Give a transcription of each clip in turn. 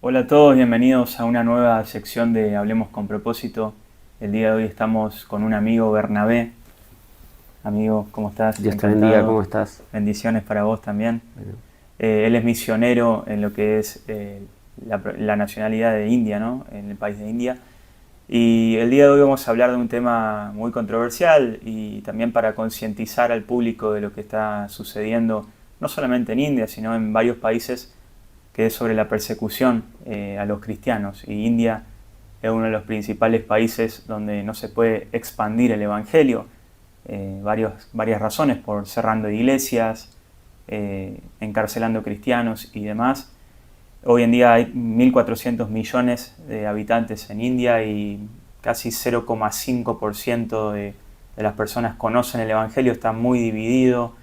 Hola a todos, bienvenidos a una nueva sección de Hablemos con Propósito. El día de hoy estamos con un amigo, Bernabé. Amigo, ¿cómo estás? Dios te bendiga, ¿cómo estás? Bendiciones para vos también. Bueno. Él es misionero en lo que es la nacionalidad de India, ¿no? En el país de India. Y el día de hoy vamos a hablar de un tema muy controversial y también para concientizar al público de lo que está sucediendo, no solamente en India, sino en varios países, que es sobre la persecución a los cristianos. Y India es uno de los principales países donde no se puede expandir el evangelio. Varias razones, por cerrando iglesias, encarcelando cristianos y demás. Hoy en día hay 1.400 millones de habitantes en India y casi 0,5% de las personas conocen el evangelio, está muy dividido.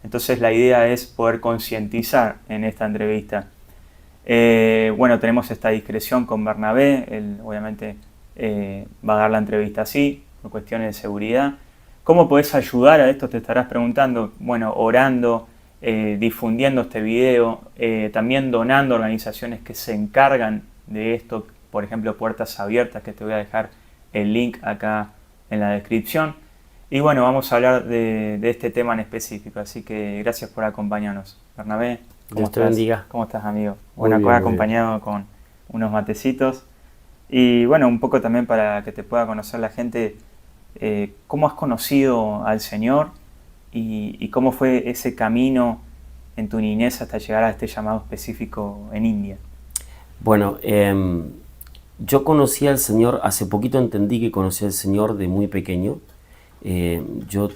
Entonces la idea es poder concientizar en esta entrevista. Bueno, tenemos esta discreción con Bernabé, él obviamente va a dar la entrevista así, por cuestiones de seguridad. ¿Cómo podés ayudar a esto? Te estarás preguntando. Bueno, orando, difundiendo este video, también donando a organizaciones que se encargan de esto, por ejemplo Puertas Abiertas, que te voy a dejar el link acá en la descripción. Y bueno, vamos a hablar de este tema en específico, así que gracias por acompañarnos. Bernabé, ¿cómo Dios te estás? bendiga. ¿Cómo estás, amigo? Muy Bueno, bien, acá muy acompañado con unos matecitos. Y bueno, un poco también para que te pueda conocer la gente, ¿cómo has conocido al Señor y cómo fue ese camino en tu niñez hasta llegar a este llamado específico en India? Bueno, yo conocí al Señor, hace poquito entendí que conocí al Señor de muy pequeño. Yo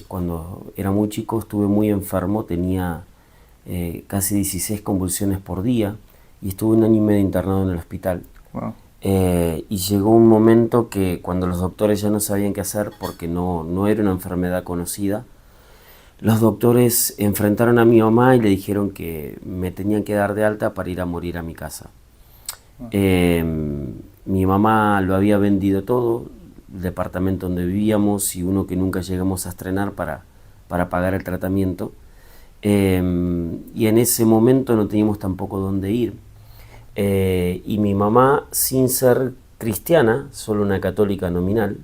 cuando era muy chico estuve muy enfermo, tenía casi 16 convulsiones por día y estuve 1 año y medio internado en el hospital. Wow. Y llegó un momento que cuando los doctores ya no sabían qué hacer porque no era una enfermedad conocida, los doctores enfrentaron a mi mamá y le dijeron que me tenían que dar de alta para ir a morir a mi casa. Mi mamá lo había vendido todo, el departamento donde vivíamos y uno que nunca llegamos a estrenar para pagar el tratamiento. Y en ese momento no teníamos tampoco dónde ir. Y mi mamá, sin ser cristiana, solo una católica nominal,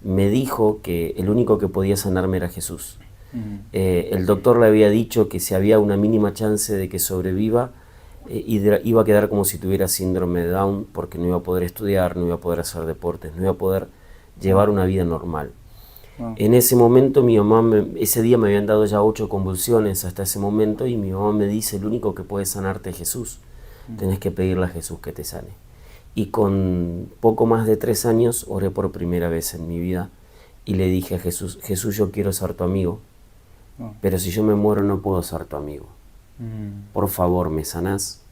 me dijo que el único que podía sanarme era Jesús. El doctor le había dicho que si había una mínima chance de que sobreviva, iba a quedar como si tuviera síndrome de Down, porque no iba a poder estudiar, no iba a poder hacer deportes, no iba a poder llevar una vida normal. En ese momento mi mamá, ese día me habían dado ya 8 convulsiones hasta ese momento, y mi mamá me dice: el único que puede sanarte es Jesús, tenés que pedirle a Jesús que te sane. Y con poco más de 3 años oré por primera vez en mi vida y le dije a Jesús: Jesús, yo quiero ser tu amigo, pero si yo me muero no puedo ser tu amigo. Por favor, ¿me sanás?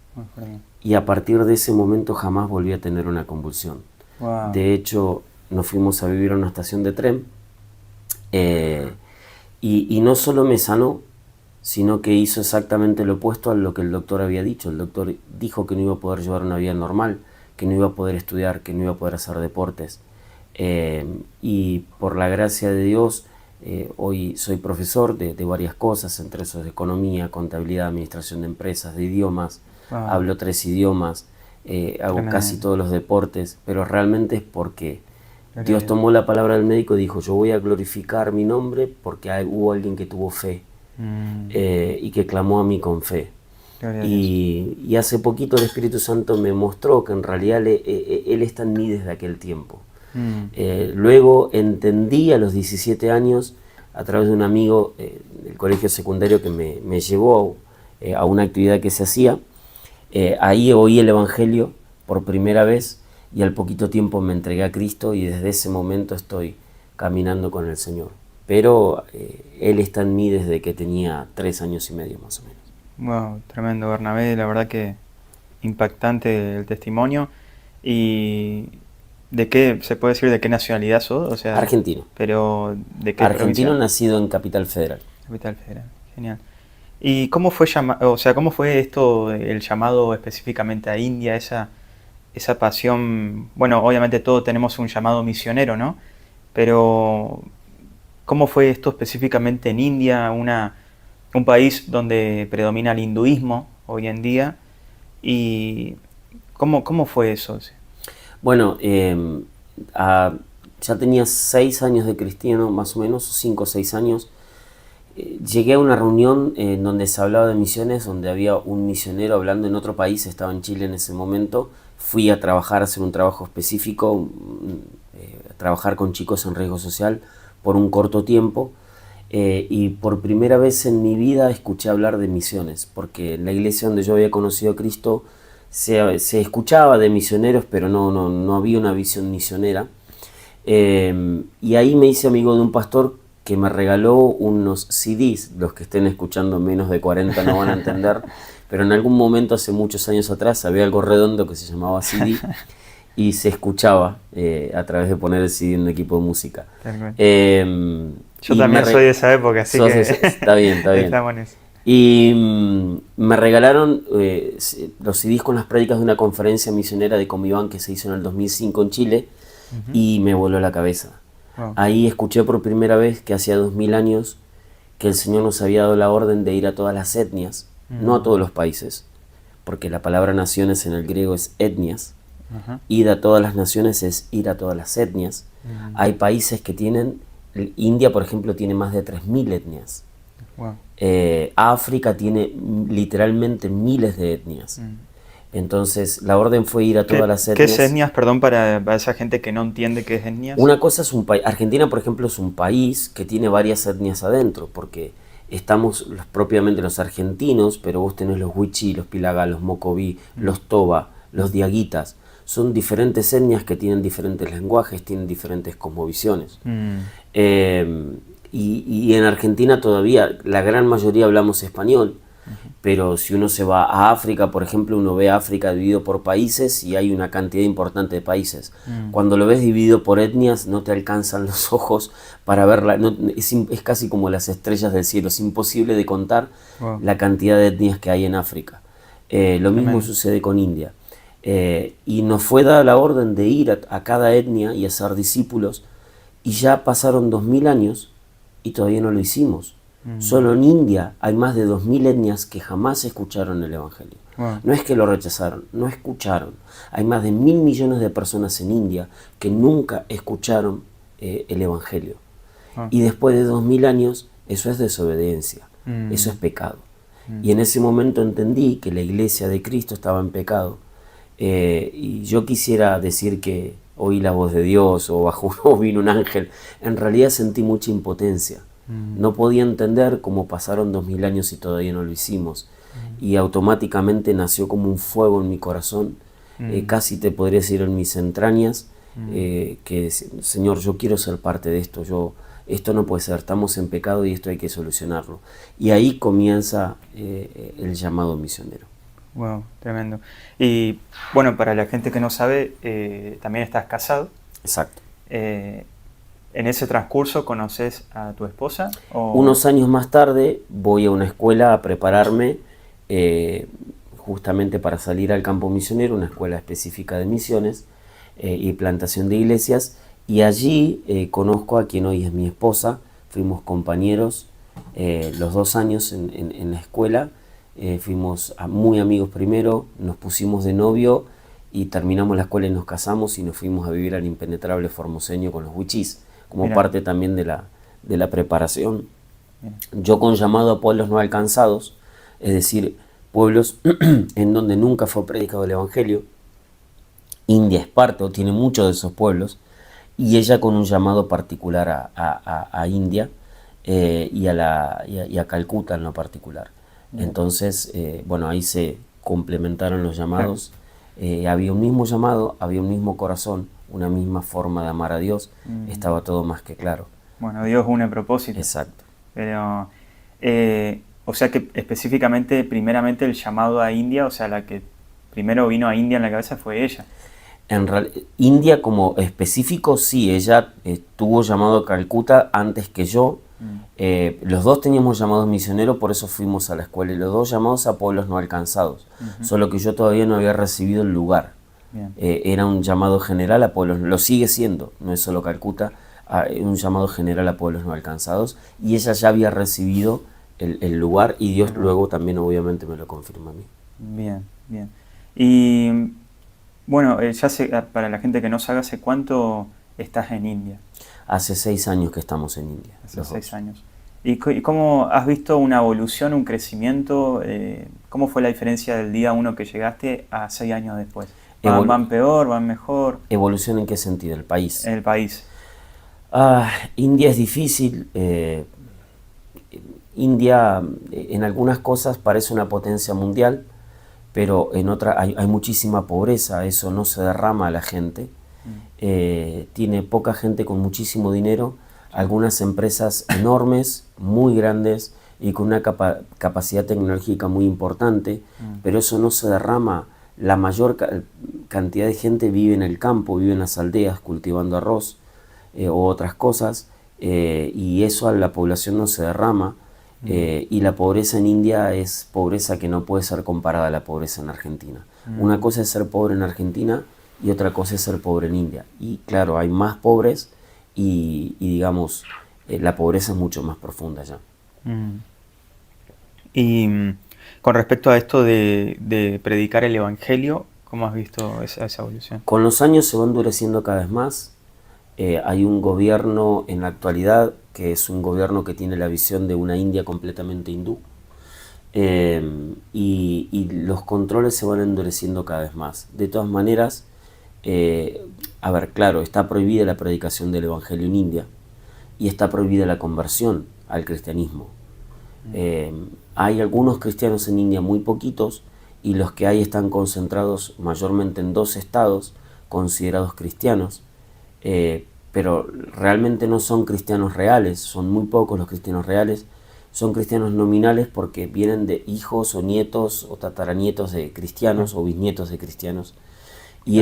Y a partir de ese momento jamás volví a tener una convulsión. Wow. De hecho, nos fuimos a vivir a una estación de tren y no solo me sanó, sino que hizo exactamente lo opuesto a lo que el doctor había dicho. El doctor dijo que no iba a poder llevar una vida normal, que no iba a poder estudiar, que no iba a poder hacer deportes. Y por la gracia de Dios, hoy soy profesor de varias cosas, entre esos de economía, contabilidad, administración de empresas, de idiomas. Wow. Hablo 3 idiomas, hago Tremendo. casi todos los deportes, pero realmente es porque Gloria Dios a Dios. tomó la palabra del médico y dijo: yo voy a glorificar mi nombre porque hubo alguien que tuvo fe y que clamó a mí con fe. Gloria a Dios. Y hace poquito el Espíritu Santo me mostró que en realidad Él está en mí desde aquel tiempo. Luego entendí a los 17 años, a través de un amigo del colegio secundario que me llevó a una actividad que se hacía. Ahí oí el Evangelio por primera vez y al poquito tiempo me entregué a Cristo, y desde ese momento estoy caminando con el Señor. Pero Él está en mí desde que tenía 3 años y medio más o menos. Wow, tremendo, Bernabé, la verdad que impactante el testimonio. ¿Y de qué se puede decir, de qué nacionalidad sos? O sea, Argentino. pero ¿de qué Argentino, provincia? nacido en Capital Federal. Capital Federal. Genial. ¿Y cómo fue cómo fue esto, el llamado específicamente a India, esa pasión? Bueno, obviamente todos tenemos un llamado misionero, ¿no? Pero ¿cómo fue esto específicamente en India? un país donde predomina el hinduismo hoy en día. ¿Y cómo fue eso? Bueno, ya tenía 6 años de cristiano, más o menos, 5 o 6 años. Llegué a una reunión en donde se hablaba de misiones, donde había un misionero hablando en otro país, estaba en Chile en ese momento. Fui a trabajar, a hacer un trabajo específico, a trabajar con chicos en riesgo social por un corto tiempo. Y por primera vez en mi vida escuché hablar de misiones, porque en la iglesia donde yo había conocido a Cristo se escuchaba de misioneros, pero no había una visión misionera. Y ahí me hice amigo de un pastor que me regaló unos CDs. Los que estén escuchando menos de 40 no van a entender, pero en algún momento hace muchos años atrás había algo redondo que se llamaba CD y se escuchaba a través de poner el CD en un equipo de música. Yo también soy de esa época, así que está bien. estamos en eso. Y me regalaron los CDs con las prédicas de una conferencia misionera de Comiván que se hizo en el 2005 en Chile. Y me voló la cabeza. Wow. Ahí escuché por primera vez que hacía 2000 años que el Señor nos había dado la orden de ir a todas las etnias, no a todos los países, porque la palabra naciones en el griego es etnias. Ir a todas las naciones es ir a todas las etnias. Hay países que tienen, India por ejemplo tiene más de 3000 etnias. Wow. África tiene literalmente miles de etnias. Entonces, la orden fue ir a todas las etnias. ¿Qué es etnias? Perdón, para esa gente que no entiende qué es etnias. Una cosa es un país. Argentina, por ejemplo, es un país que tiene varias etnias adentro, porque estamos propiamente los argentinos, pero vos tenés los Wichí, los Pilagá, los Mocoví, los Toba, los Diaguitas. Son diferentes etnias que tienen diferentes lenguajes, tienen diferentes cosmovisiones. Y en Argentina todavía la gran mayoría hablamos español. Pero si uno se va a África, por ejemplo, uno ve a África dividido por países y hay una cantidad importante de países. Cuando lo ves dividido por etnias, no te alcanzan los ojos para verla. Es casi como las estrellas del cielo. Es imposible de contar la cantidad de etnias que hay en África. Lo mismo sucede con India. Y nos fue dada la orden de ir a cada etnia y hacer discípulos. Y ya pasaron 2000 años y todavía no lo hicimos. Solo en India hay más de 2000 etnias que jamás escucharon el Evangelio. Wow. No es que lo rechazaron, no escucharon. Hay más de 1000 millones de personas en India que nunca escucharon el Evangelio. Y después de 2000 años, eso es desobediencia, eso es pecado. Y en ese momento entendí que la iglesia de Cristo estaba en pecado. Y yo quisiera decir que oí la voz de Dios o vino un ángel. En realidad sentí mucha impotencia. No podía entender cómo pasaron 2000 años y todavía no lo hicimos. Y automáticamente nació como un fuego en mi corazón, casi te podría decir en mis entrañas, que Señor, yo quiero ser parte de esto, esto no puede ser, estamos en pecado y esto hay que solucionarlo. Y ahí comienza el llamado misionero. Wow, tremendo. Y bueno, para la gente que no sabe, también estás casado. Exacto. ¿En ese transcurso conoces a tu esposa? Unos años más tarde voy a una escuela a prepararme justamente para salir al campo misionero, una escuela específica de misiones y plantación de iglesias, y allí conozco a quien hoy es mi esposa. Fuimos compañeros los 2 años en la escuela, fuimos muy amigos primero, nos pusimos de novio y terminamos la escuela y nos casamos y nos fuimos a vivir al impenetrable Formoseño con los Wichís, como parte también de la preparación. Yo con llamado a pueblos no alcanzados, es decir, pueblos en donde nunca fue predicado el Evangelio. India es parte o tiene muchos de esos pueblos, y ella con un llamado particular a India y a Calcuta en lo particular. Entonces, bueno, ahí se complementaron los llamados. Había un mismo llamado, había un mismo corazón, una misma forma de amar a Dios. Estaba todo más que claro. Bueno, Dios une propósito. Exacto. Pero, o sea que específicamente, primeramente el llamado a India, o sea, la que primero vino a India en la cabeza fue ella. En India como específico, sí, ella tuvo llamado a Calcuta antes que yo. Los dos teníamos llamados misioneros, por eso fuimos a la escuela, y los dos llamados a pueblos no alcanzados. Solo que yo todavía no había recibido el lugar. Era un llamado general a pueblos, lo sigue siendo, no es solo Calcuta, un llamado general a pueblos no alcanzados, y ella ya había recibido el lugar, y Dios luego también obviamente me lo confirma a mí. Bien, bien. Y bueno, ya sé, para la gente que no sabe, ¿hace cuánto estás en India? Hace 6 años que estamos en India. Hace 6 años. ¿Y cómo has visto una evolución, un crecimiento? ¿Cómo fue la diferencia del día 1 que llegaste a 6 años después? ¿Van peor, van mejor? ¿Evolución en qué sentido? ¿El país? En el país. India es difícil. India en algunas cosas parece una potencia mundial, pero en otra hay muchísima pobreza, eso no se derrama a la gente. Tiene poca gente con muchísimo dinero, algunas empresas enormes, muy grandes y con una capacidad tecnológica muy importante, pero eso no se derrama. La mayor cantidad de gente vive en el campo, vive en las aldeas cultivando arroz o otras cosas, y eso a la población no se derrama. Y la pobreza en India es pobreza que no puede ser comparada a la pobreza en Argentina. Una cosa es ser pobre en Argentina y otra cosa es ser pobre en India. Y claro, hay más pobres y digamos, la pobreza es mucho más profunda allá. Y con respecto a esto de predicar el Evangelio, ¿cómo has visto esa evolución? Con los años se va endureciendo cada vez más. Hay un gobierno en la actualidad que es un gobierno que tiene la visión de una India completamente hindú, y los controles se van endureciendo cada vez más. De todas maneras, a ver, claro, está prohibida la predicación del Evangelio en India y está prohibida la conversión al cristianismo. Hay algunos cristianos en India, muy poquitos, y los que hay están concentrados mayormente en 2 estados considerados cristianos, pero realmente no son cristianos reales, son muy pocos los cristianos reales, son cristianos nominales porque vienen de hijos o nietos o tataranietos de cristianos o bisnietos de cristianos, y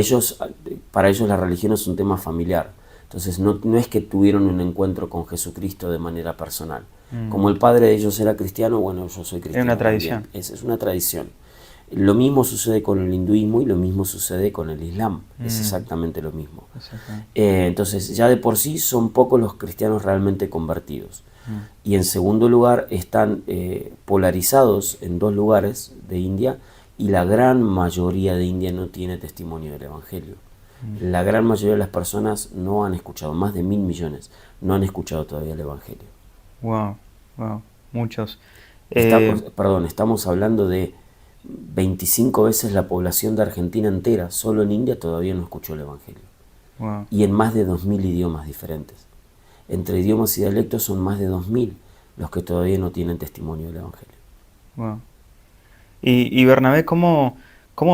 para ellos la religión es un tema familiar. Entonces no es que tuvieron un encuentro con Jesucristo de manera personal. Como el padre de ellos era cristiano, bueno, yo soy cristiano. Es una tradición. Es una tradición. Lo mismo sucede con el hinduismo y lo mismo sucede con el islam. Es exactamente lo mismo. Entonces ya de por sí son pocos los cristianos realmente convertidos. Y en segundo lugar están polarizados en 2 lugares de India, y la gran mayoría de India no tiene testimonio del Evangelio. La gran mayoría de las personas no han escuchado, más de 1.000 millones, no han escuchado todavía el Evangelio. Wow, muchos. Estamos hablando de 25 veces la población de Argentina entera, solo en India todavía no escuchó el Evangelio. Wow. Y en más de 2.000 idiomas diferentes. Entre idiomas y dialectos son más de 2.000 los que todavía no tienen testimonio del Evangelio. Wow. Y Bernabé, ¿cómo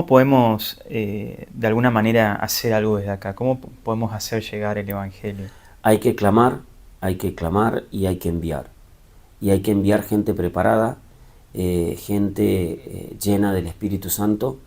podemos de alguna manera hacer algo desde acá? ¿Cómo podemos hacer llegar el Evangelio? Hay que clamar y hay que enviar. Y hay que enviar gente preparada, gente llena del Espíritu Santo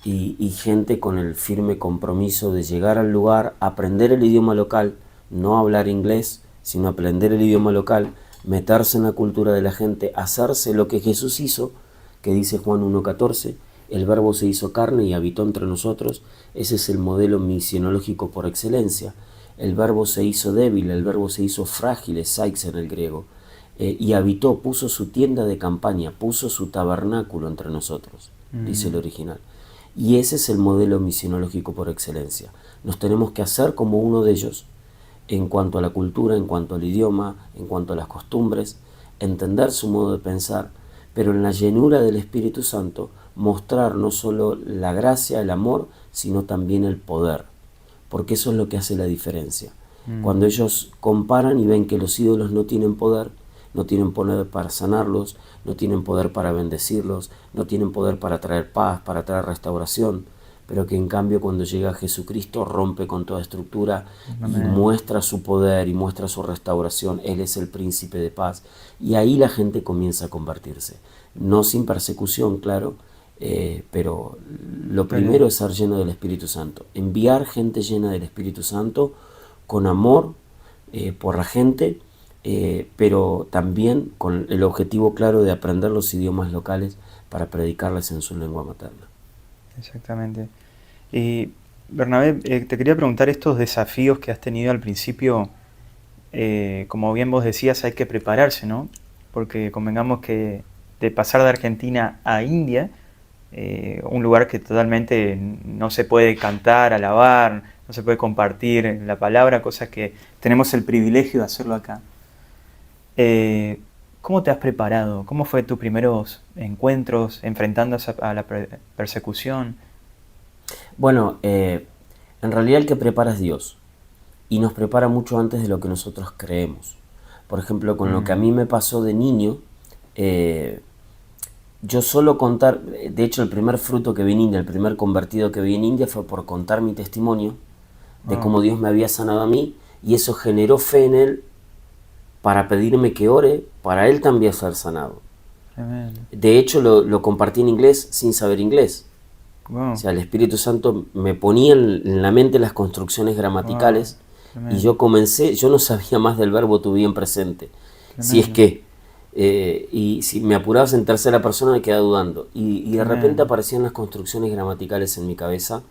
y gente con el firme compromiso de llegar al lugar, aprender el idioma local, no hablar inglés, sino aprender el idioma local, meterse en la cultura de la gente, hacerse lo que Jesús hizo, que dice Juan 1:14, el verbo se hizo carne y habitó entre nosotros. Ese es el modelo misionológico por excelencia. El verbo se hizo débil, el verbo se hizo frágil, es sykes en el griego, y habitó, puso su tienda de campaña, puso su tabernáculo entre nosotros, dice el original. Y ese es el modelo misionológico por excelencia. Nos tenemos que hacer como uno de ellos en cuanto a la cultura, en cuanto al idioma, en cuanto a las costumbres, entender su modo de pensar, pero en la llenura del Espíritu Santo mostrar no solo la gracia, el amor, sino también el poder, porque eso es lo que hace la diferencia. Cuando ellos comparan y ven que los ídolos no tienen poder para sanarlos, no tienen poder para bendecirlos, no tienen poder para traer paz, para traer restauración, pero que en cambio cuando llega Jesucristo rompe con toda estructura y muestra su poder y muestra su restauración. Él es el príncipe de paz, y ahí la gente comienza a convertirse, no sin persecución, claro, pero lo primero es ser lleno del Espíritu Santo, enviar gente llena del Espíritu Santo con amor por la gente, pero también con el objetivo claro de aprender los idiomas locales para predicarles en su lengua materna. Exactamente. Y Bernabé, te quería preguntar estos desafíos que has tenido al principio. Como bien vos decías, hay que prepararse, ¿no? porque convengamos que de pasar de Argentina a India, un lugar que totalmente no se puede cantar, alabar, no se puede compartir la palabra, cosas que tenemos el privilegio de hacerlo acá. ¿Cómo te has preparado? ¿Cómo fue tus primeros encuentros enfrentándose a la persecución? Bueno, en realidad el que prepara es Dios y nos prepara mucho antes de lo que nosotros creemos. Por ejemplo, con lo que a mí me pasó de niño, yo solo contar, de hecho el primer fruto que vi en India, el primer convertido que vi en India fue por contar mi testimonio de cómo Dios me había sanado a mí, y eso generó fe en Él para pedirme que ore para Él también ser sanado. Tremendo. De hecho lo compartí en inglés sin saber inglés. Wow. O sea, el Espíritu Santo me ponía en la mente las construcciones gramaticales, y yo comencé, yo no sabía más del verbo to be en presente. Si es que, y si me apurabas en tercera persona me quedaba dudando. Y de repente aparecían las construcciones gramaticales en mi cabeza,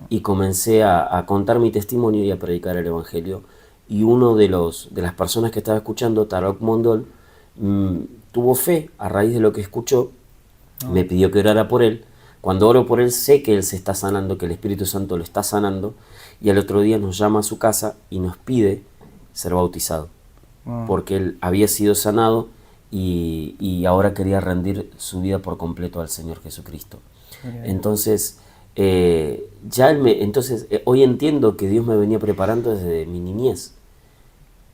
y comencé a contar mi testimonio y a predicar el Evangelio. Y uno de las personas que estaba escuchando, Tarok Mondol, tuvo fe a raíz de lo que escuchó, me pidió que orara por él. Cuando oro por él sé que él se está sanando, que el Espíritu Santo lo está sanando, y al otro día nos llama a su casa y nos pide ser bautizado, porque él había sido sanado y ahora quería rendir su vida por completo al Señor Jesucristo. Entonces, hoy entiendo que Dios me venía preparando desde mi niñez,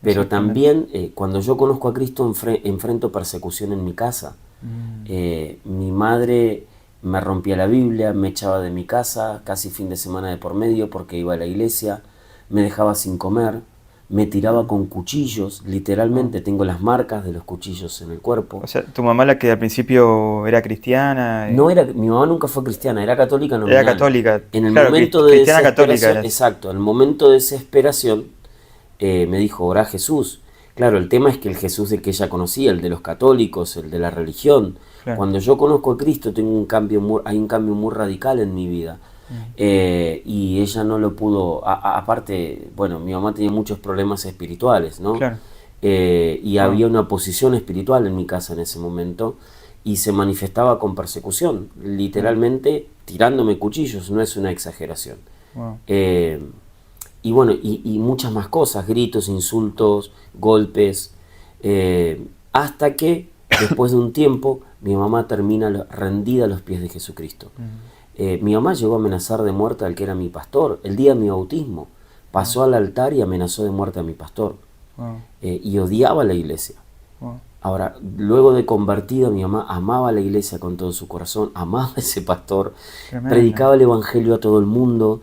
pero también cuando yo conozco a Cristo enfrento persecución en mi casa. Mi madre me rompía la Biblia, me echaba de mi casa casi fin de semana de por medio porque iba a la iglesia, me dejaba sin comer, me tiraba con cuchillos, literalmente tengo las marcas de los cuchillos en el cuerpo. O sea, tu mamá, la que al principio era cristiana. Mi mamá nunca fue cristiana, era católica nominal. Era católica. En el claro, momento de cristiana desesperación, católica. exacto, en el momento de desesperación me dijo, orá a Jesús. Claro, el tema es que el Jesús de que ella conocía, el de los católicos, el de la religión. Claro. Cuando yo conozco a Cristo hay un cambio muy radical en mi vida. Y ella no lo pudo, aparte, bueno, mi mamá tenía muchos problemas espirituales, ¿no? Claro. Y había una oposición espiritual en mi casa en ese momento, y se manifestaba con persecución, literalmente tirándome cuchillos, no es una exageración. Wow. Y bueno, y muchas más cosas, gritos, insultos, golpes, hasta que después de un tiempo mi mamá termina rendida a los pies de Jesucristo. Mi mamá llegó a amenazar de muerte al que era mi pastor. El día de mi bautismo pasó al altar y amenazó de muerte a mi pastor. Y odiaba la iglesia. Ahora, luego de convertida, mi mamá amaba la iglesia con todo su corazón, amaba a ese pastor, predicaba el evangelio a todo el mundo,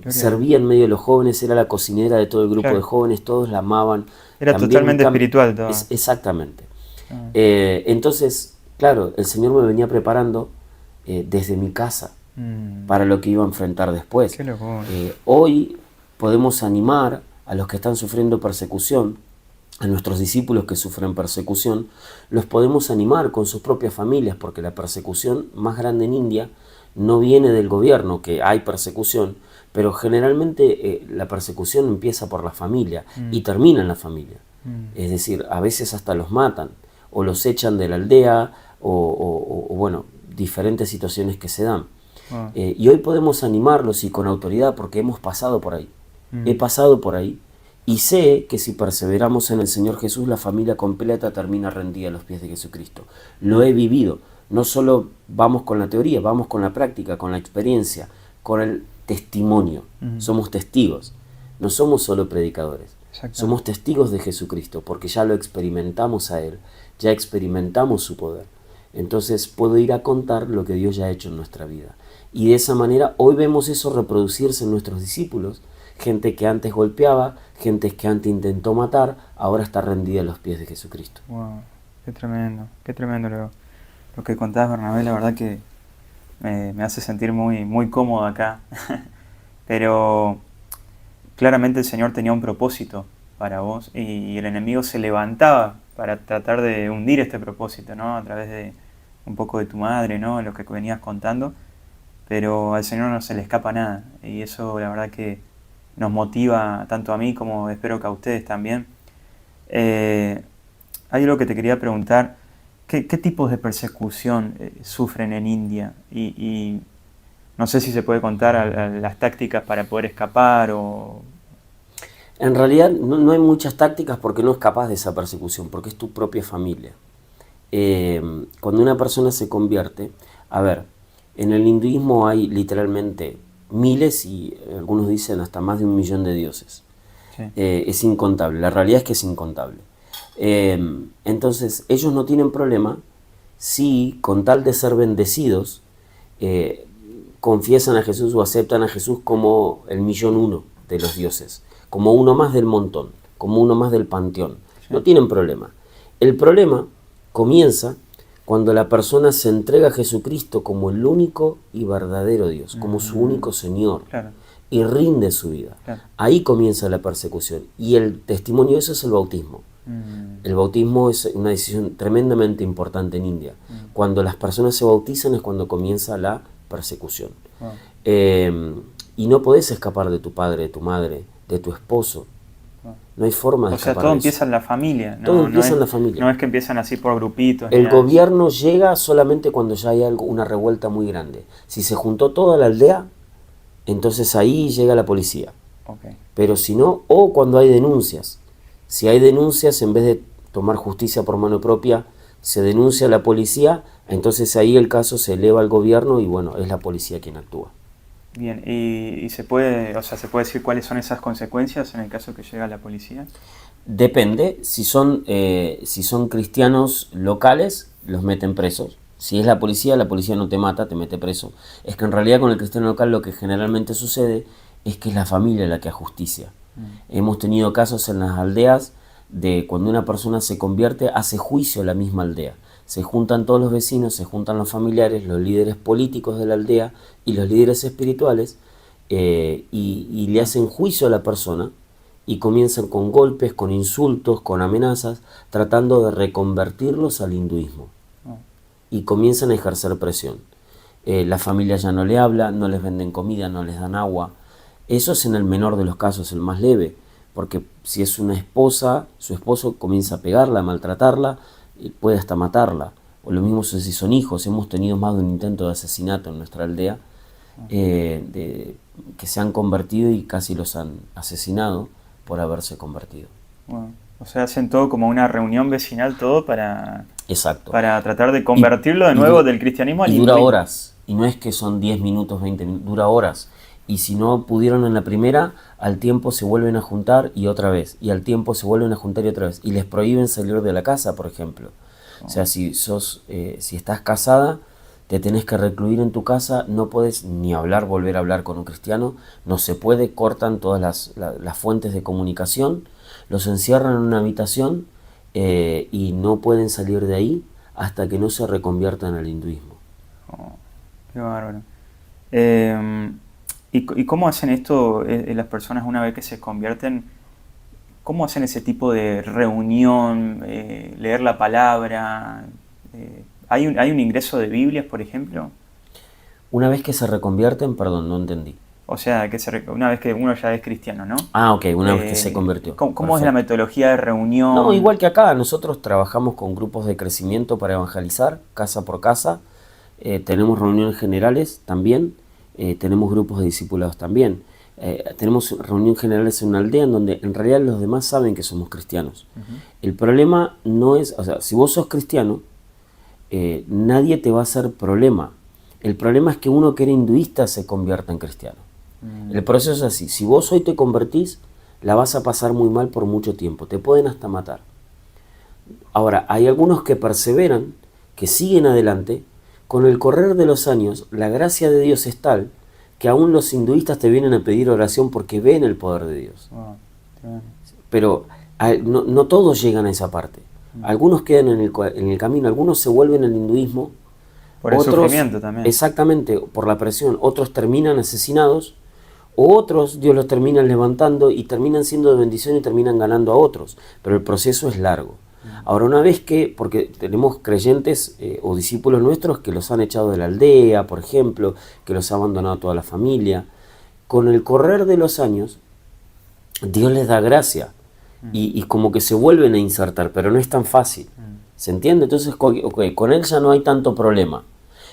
servía en medio de los jóvenes, era la cocinera de todo el grupo de jóvenes, todos la amaban. Era también totalmente espiritual todo. Exactamente. Entonces, claro, el Señor me venía preparando desde mi casa para lo que iba a enfrentar después. Hoy podemos animar a los que están sufriendo persecución, a nuestros discípulos que sufren persecución, los podemos animar con sus propias familias, porque la persecución más grande en India no viene del gobierno, que hay persecución, pero generalmente la persecución empieza por la familia y termina en la familia. Es decir, a veces hasta los matan, o los echan de la aldea, o bueno, diferentes situaciones que se dan. Y hoy podemos animarlos y con autoridad, porque hemos pasado por ahí. He pasado por ahí. Y sé que si perseveramos en el Señor Jesús, la familia completa termina rendida a los pies de Jesucristo. Lo he vivido. No solo vamos con la teoría, vamos con la práctica, con la experiencia, con el testimonio. Somos testigos. No somos solo predicadores. Somos testigos de Jesucristo, porque ya lo experimentamos a Él. Ya experimentamos su poder. Entonces puedo ir a contar lo que Dios ya ha hecho en nuestra vida. Y de esa manera hoy vemos eso reproducirse en nuestros discípulos. Gente que antes golpeaba, gente que antes intentó matar, ahora está rendida a los pies de Jesucristo. Wow, qué tremendo lo que contás, Bernabé. La verdad que me hace sentir muy cómodo acá. Pero claramente el Señor tenía un propósito para vos, y el enemigo se levantaba para tratar de hundir este propósito, ¿no? A través de un poco de tu madre, ¿no? Lo que venías contando. Pero al Señor no se le escapa nada, y eso la verdad que nos motiva tanto a mí como espero que a ustedes también. Hay hay algo que te quería preguntar. ¿Qué tipos de persecución sufren en India? Y no sé si se puede contar las tácticas para poder escapar o... En realidad no hay muchas tácticas porque no escapas de esa persecución, porque es tu propia familia. Cuando una persona se convierte, a ver, en el hinduismo hay literalmente miles y algunos dicen hasta más de 1 millón de dioses. Sí. Es incontable, la realidad es que es incontable. Entonces ellos no tienen problema si con tal de ser bendecidos confiesan a Jesús o aceptan a Jesús como el 1.000.001 de los dioses, como uno más del montón, como uno más del panteón. Sí. No tienen problema. El problema comienza cuando la persona se entrega a Jesucristo como el único y verdadero Dios, como su único Señor, claro, y rinde su vida. Claro. Ahí comienza la persecución. Y el testimonio de eso es el bautismo. El bautismo es una decisión tremendamente importante en India. Cuando las personas se bautizan es cuando comienza la persecución. Wow. Y no podés escapar de tu padre, de tu madre, de tu esposo. No hay forma de escapar. O sea, todo empieza en la familia, ¿no? Todo empieza en la familia. No es que empiezan así por grupitos. El gobierno llega solamente cuando ya hay una revuelta muy grande. Si se juntó toda la aldea, entonces ahí llega la policía. Okay. Pero si no, o cuando hay denuncias. Si hay denuncias, en vez de tomar justicia por mano propia, se denuncia a la policía, entonces ahí el caso se eleva al gobierno y bueno, es la policía quien actúa. Bien, ¿y se puede decir cuáles son esas consecuencias en el caso que llega la policía? Depende, si son cristianos locales, los meten presos. Si es la policía no te mata, te mete preso. Es que en realidad con el cristiano local lo que generalmente sucede es que es la familia la que ajusticia. Hemos tenido casos en las aldeas de cuando una persona se convierte, hace juicio a la misma aldea. Se juntan todos los vecinos, se juntan los familiares, los líderes políticos de la aldea y los líderes espirituales y le hacen juicio a la persona y comienzan con golpes, con insultos, con amenazas, tratando de reconvertirlos al hinduismo. Y comienzan a ejercer presión. La familia ya no le habla, no les venden comida, no les dan agua. Eso es en el menor de los casos, el más leve, porque si es una esposa, su esposo comienza a pegarla, a maltratarla, y puede hasta matarla. O lo mismo si son hijos. Hemos tenido más de un intento de asesinato en nuestra aldea, que se han convertido y casi los han asesinado por haberse convertido. Bueno, o sea, hacen todo como una reunión vecinal, todo para... Exacto. Para tratar de convertirlo de nuevo del cristianismo al hinduismo. Y dura horas, y no es que son 10 minutos, 20 minutos, dura horas. Y si no pudieron en la primera, al tiempo se vuelven a juntar y otra vez. Y al tiempo se vuelven a juntar y otra vez. Y les prohíben salir de la casa, por ejemplo. O sea, si estás casada, te tenés que recluir en tu casa, no podés ni volver a hablar con un cristiano. No se puede, cortan todas las fuentes de comunicación, los encierran en una habitación y no pueden salir de ahí hasta que no se reconviertan al hinduismo. Oh, qué bárbaro. ¿Y cómo hacen esto las personas una vez que se convierten? ¿Cómo hacen ese tipo de reunión, leer la palabra? ¿Hay un ingreso de Biblias, por ejemplo? Una vez que se reconvierten, perdón, no entendí. O sea, una vez que uno ya es cristiano, ¿no? Ah, ok, una vez que se convirtió. ¿Cómo es la metodología de reunión? No, igual que acá, nosotros trabajamos con grupos de crecimiento para evangelizar, casa por casa. Tenemos reuniones generales también. Tenemos grupos de discipulados también. Tenemos reuniones generales en una aldea en donde en realidad los demás saben que somos cristianos. El problema no es, o sea, si vos sos cristiano, nadie te va a hacer problema. El problema es que uno que era hinduista se convierta en cristiano. El proceso es así. Si vos hoy te convertís, la vas a pasar muy mal por mucho tiempo. Te pueden hasta matar. Ahora, hay algunos que perseveran, que siguen adelante. Con el correr de los años, la gracia de Dios es tal que aún los hinduistas te vienen a pedir oración porque ven el poder de Dios. Pero no todos llegan a esa parte. Algunos quedan en el camino, algunos se vuelven al hinduismo. Por el sufrimiento también. Exactamente, por la presión. Otros terminan asesinados, o otros Dios los termina levantando y terminan siendo de bendición y terminan ganando a otros. Pero el proceso es largo. Ahora, una vez porque tenemos creyentes o discípulos nuestros que los han echado de la aldea, por ejemplo, que los ha abandonado toda la familia, con el correr de los años, Dios les da gracia y como que se vuelven a insertar, pero no es tan fácil. ¿Se entiende? Entonces, con él ya no hay tanto problema.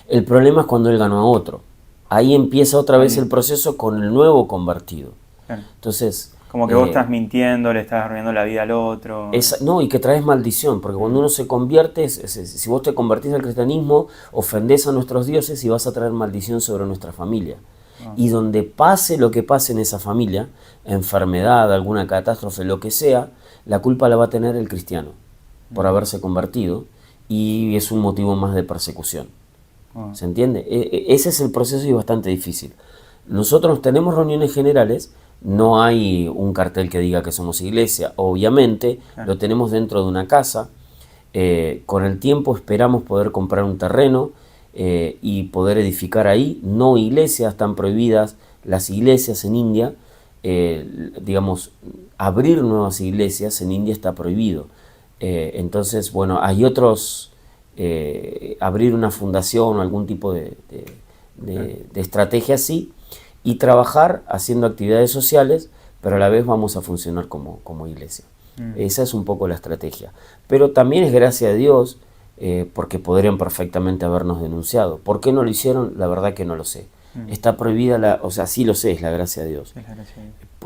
El problema es cuando él ganó a otro. Ahí empieza otra vez el proceso con el nuevo convertido. Claro. Entonces, como que vos estás mintiendo, le estás arruinando la vida al otro. No, y que traes maldición, porque cuando uno se convierte, si vos te convertís al cristianismo, ofendés a nuestros dioses y vas a traer maldición sobre nuestra familia. Y donde pase lo que pase en esa familia, enfermedad, alguna catástrofe, lo que sea, la culpa la va a tener el cristiano por haberse convertido, y es un motivo más de persecución. ¿Se entiende? Ese es el proceso y es bastante difícil. Nosotros tenemos reuniones generales, no hay un cartel que diga que somos iglesia, obviamente lo tenemos dentro de una casa. Con el tiempo esperamos poder comprar un terreno y poder edificar ahí. No iglesias, están prohibidas las iglesias en India. Digamos, abrir nuevas iglesias en India está prohibido. Entonces, bueno, hay otros, abrir una fundación o algún tipo de estrategia así, y trabajar haciendo actividades sociales, pero a la vez vamos a funcionar como iglesia. Esa es un poco la estrategia. Pero también es gracia de Dios, porque podrían perfectamente habernos denunciado. ¿Por qué no lo hicieron? La verdad que no lo sé. Está prohibida, o sea, sí lo sé, es la gracia de Dios.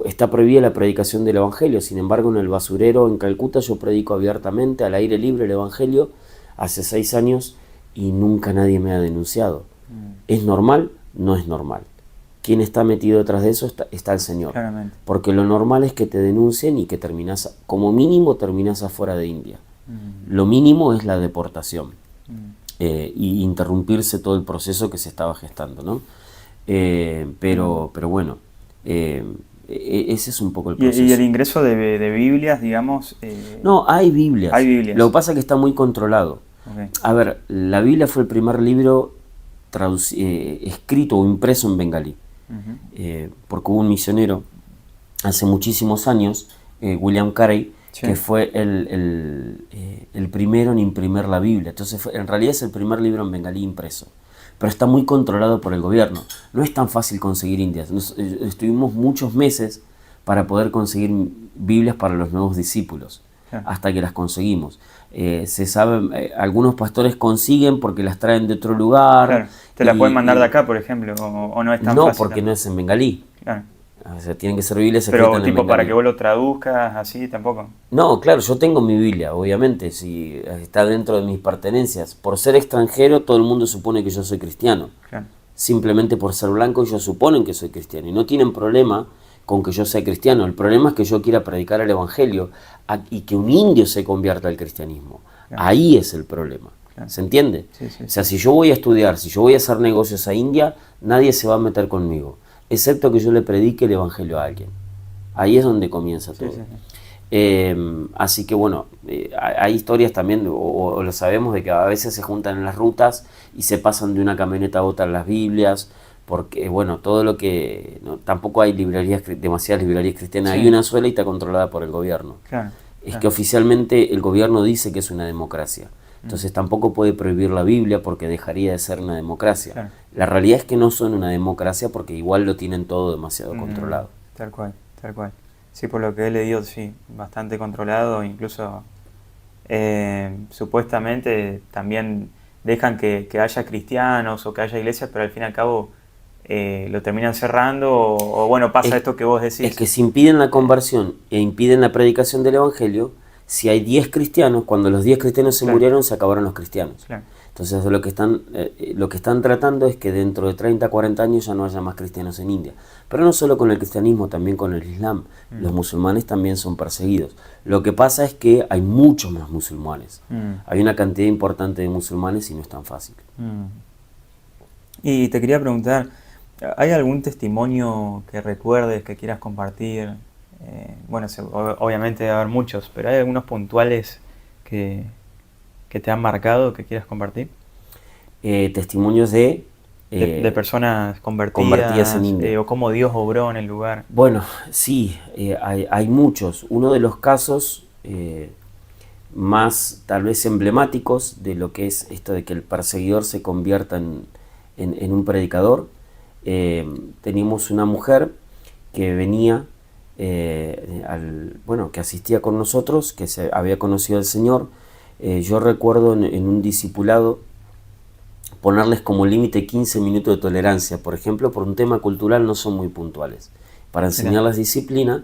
Está prohibida la predicación del Evangelio. Sin embargo, en el basurero en Calcuta yo predico abiertamente, al aire libre, el Evangelio hace 6 años y nunca nadie me ha denunciado. ¿Es normal? No es normal. ¿Quién está metido detrás de eso? Está el Señor. Claramente. Porque lo normal es que te denuncien y que terminás, como mínimo terminás afuera de India. Lo mínimo es la deportación y interrumpirse todo el proceso que se estaba gestando, ¿no? Pero bueno, ese es un poco el proceso. ¿Y el ingreso de Biblias, digamos? No, hay Biblias. Hay Biblias. Lo que pasa es que está muy controlado. A ver, la Biblia fue el primer libro escrito o impreso en bengalí. Porque hubo un misionero hace muchísimos años, William Carey, que fue el primero en imprimir la Biblia. Entonces en realidad es el primer libro en bengalí impreso, pero está muy controlado por el gobierno. No es tan fácil conseguir Indias. Estuvimos muchos meses para poder conseguir Biblias para los nuevos discípulos, hasta que las conseguimos. Se sabe, algunos pastores consiguen porque las traen de otro lugar. Claro. ¿Te la pueden mandar de acá, por ejemplo? ¿O no es tan fácil? No, porque no es en bengalí. Claro. O sea, tienen que ser Biblias escritas en bengalí. Pero tipo para que vos lo traduzcas, así, tampoco. No, claro, yo tengo mi Biblia, obviamente, si está dentro de mis pertenencias. Por ser extranjero, todo el mundo supone que yo soy cristiano. Claro. Simplemente por ser blanco, ellos suponen que soy cristiano. Y no tienen problema con que yo sea cristiano. El problema es que yo quiera predicar el Evangelio y que un indio se convierta al cristianismo. Claro. Ahí es el problema. Claro. ¿Se entiende? Sí. O sea, si yo voy a estudiar, si yo voy a hacer negocios a India, nadie se va a meter conmigo, excepto que yo le predique el Evangelio a alguien. Ahí es donde comienza todo. Así que bueno, hay historias también, o lo sabemos, de que a veces se juntan en las rutas y se pasan de una camioneta a otra las Biblias, porque bueno, todo lo que... tampoco hay demasiadas librerías cristianas, hay una sola y está controlada por el gobierno. Claro. Es que oficialmente el gobierno dice que es una democracia. Entonces tampoco puede prohibir la Biblia porque dejaría de ser una democracia. Claro. La realidad es que no son una democracia porque igual lo tienen todo demasiado controlado. Tal cual. Sí, por lo que he leído, sí, bastante controlado. Incluso supuestamente también dejan que haya cristianos o que haya iglesias, pero al fin y al cabo lo terminan cerrando o bueno, pasa esto que vos decís. Es que si impiden la conversión e impiden la predicación del Evangelio, si hay 10 cristianos, cuando los 10 cristianos se murieron, se acabaron los cristianos. Claro. Entonces lo que están tratando es que dentro de 30, 40 años ya no haya más cristianos en India. Pero no solo con el cristianismo, también con el islam. Los musulmanes también son perseguidos. Lo que pasa es que hay muchos más musulmanes. Hay una cantidad importante de musulmanes y no es tan fácil. Y te quería preguntar, ¿hay algún testimonio que recuerdes, que quieras compartir? Bueno, obviamente debe haber muchos, pero ¿hay algunos puntuales que te han marcado, que quieras compartir? Testimonios de personas convertidas en India. O cómo Dios obró en el lugar. Bueno, sí, hay muchos. Uno de los casos más tal vez emblemáticos de lo que es esto de que el perseguidor se convierta en un predicador. Teníamos una mujer que venía bueno, que asistía con nosotros, que se había conocido al Señor. Yo recuerdo en un discipulado ponerles como límite 15 minutos de tolerancia, por ejemplo, por un tema cultural no son muy puntuales. Para enseñarles disciplina,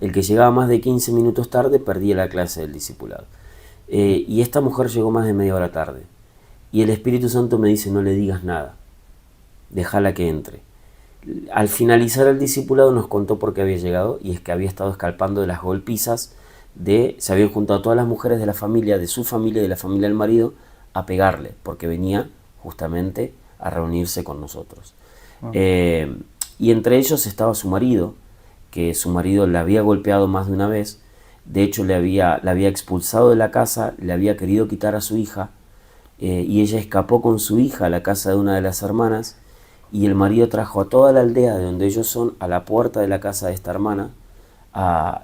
el que llegaba más de 15 minutos tarde perdía la clase del discipulado. Y esta mujer llegó más de media hora tarde. Y el Espíritu Santo me dice, no le digas nada, déjala que entre. Al finalizar el discipulado nos contó por qué había llegado, y es que había estado escapando de las golpizas se habían juntado todas las mujeres de la familia, de su familia y de la familia del marido, a pegarle, porque venía justamente a reunirse con nosotros. Y entre ellos estaba su marido, que su marido la había golpeado más de una vez. De hecho la había expulsado de la casa, le había querido quitar a su hija, y ella escapó con su hija a la casa de una de las hermanas, y el marido trajo a toda la aldea de donde ellos son a la puerta de la casa de esta hermana,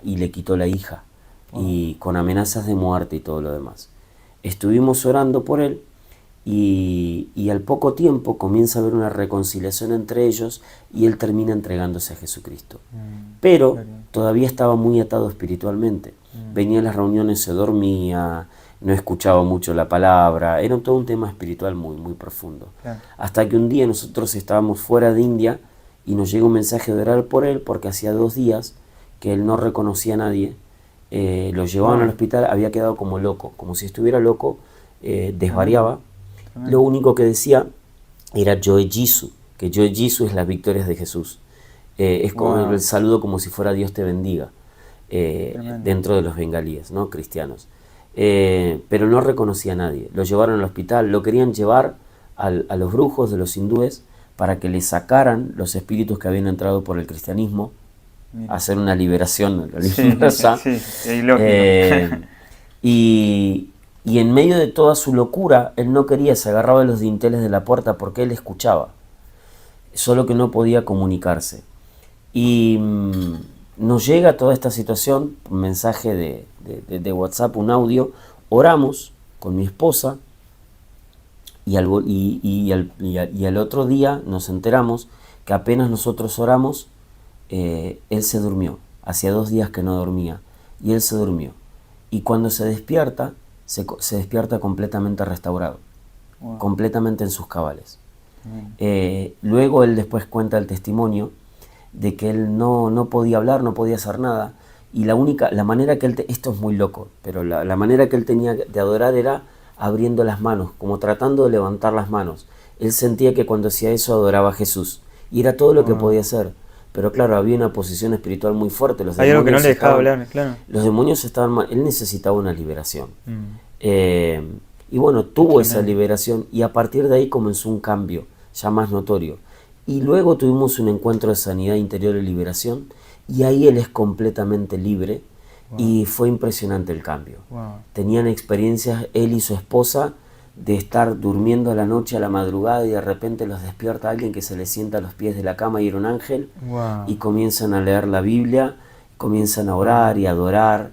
y le quitó la hija, y con amenazas de muerte y todo lo demás. Estuvimos orando por él, y al poco tiempo comienza a haber una reconciliación entre ellos, y él termina entregándose a Jesucristo. Pero todavía estaba muy atado espiritualmente. Venía a las reuniones, se dormía, no escuchaba mucho la palabra, era todo un tema espiritual muy, muy profundo. Hasta que un día nosotros estábamos fuera de India y nos llegó un mensaje de orar por él, porque hacía 2 días que él no reconocía a nadie. Lo llevaban al hospital, había quedado como loco, como si estuviera loco, desvariaba. Lo único que decía era Joe Jisu, que Joe Jisu es las victorias de Jesús. Es como el saludo como si fuera Dios te bendiga, dentro de los bengalíes, ¿no? Cristianos. Pero no reconocía a nadie. Lo llevaron al hospital, lo querían llevar a los brujos de los hindúes para que le sacaran los espíritus que habían entrado por el cristianismo, hacer una liberación religiosa. Y en medio de toda su locura, él no quería, se agarraba de los dinteles de la puerta porque él escuchaba, solo que no podía comunicarse. Y nos llega toda esta situación, un mensaje de WhatsApp, un audio, oramos con mi esposa, y al otro día nos enteramos que apenas nosotros oramos, él se durmió. Hacía 2 días que no dormía, y él se durmió. Y cuando se despierta, se despierta completamente restaurado, completamente en sus cabales. Luego él después cuenta el testimonio de que él no podía hablar, no podía hacer nada, y la manera que él, esto es muy loco, pero la manera que él tenía de adorar era abriendo las manos, como tratando de levantar las manos. Él sentía que cuando hacía eso adoraba a Jesús, y era todo lo que podía hacer. Pero claro, había una posición espiritual muy fuerte. Hay algo que no le dejaba hablar, claro. Los demonios estaban mal, él necesitaba una liberación. Y bueno, tuvo esa liberación, y a partir de ahí comenzó un cambio ya más notorio. Y luego tuvimos un encuentro de sanidad interior y liberación, y ahí él es completamente libre. Y fue impresionante el cambio. Tenían experiencias, él y su esposa, de estar durmiendo a la noche, a la madrugada, y de repente los despierta alguien que se les sienta a los pies de la cama y era un ángel, y comienzan a leer la Biblia, comienzan a orar y a adorar.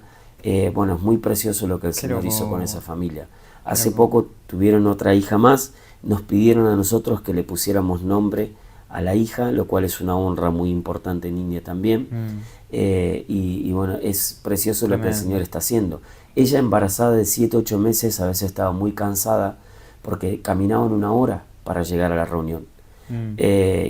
Bueno, es muy precioso lo que el Señor hizo con esa familia. Hace poco tuvieron otra hija más, nos pidieron a nosotros que le pusiéramos nombre a la hija, lo cual es una honra muy importante en India también. Y bueno, es precioso lo que el Señor está haciendo. Ella, embarazada de 7, 8 meses, a veces estaba muy cansada porque caminaban 1 hora para llegar a la reunión.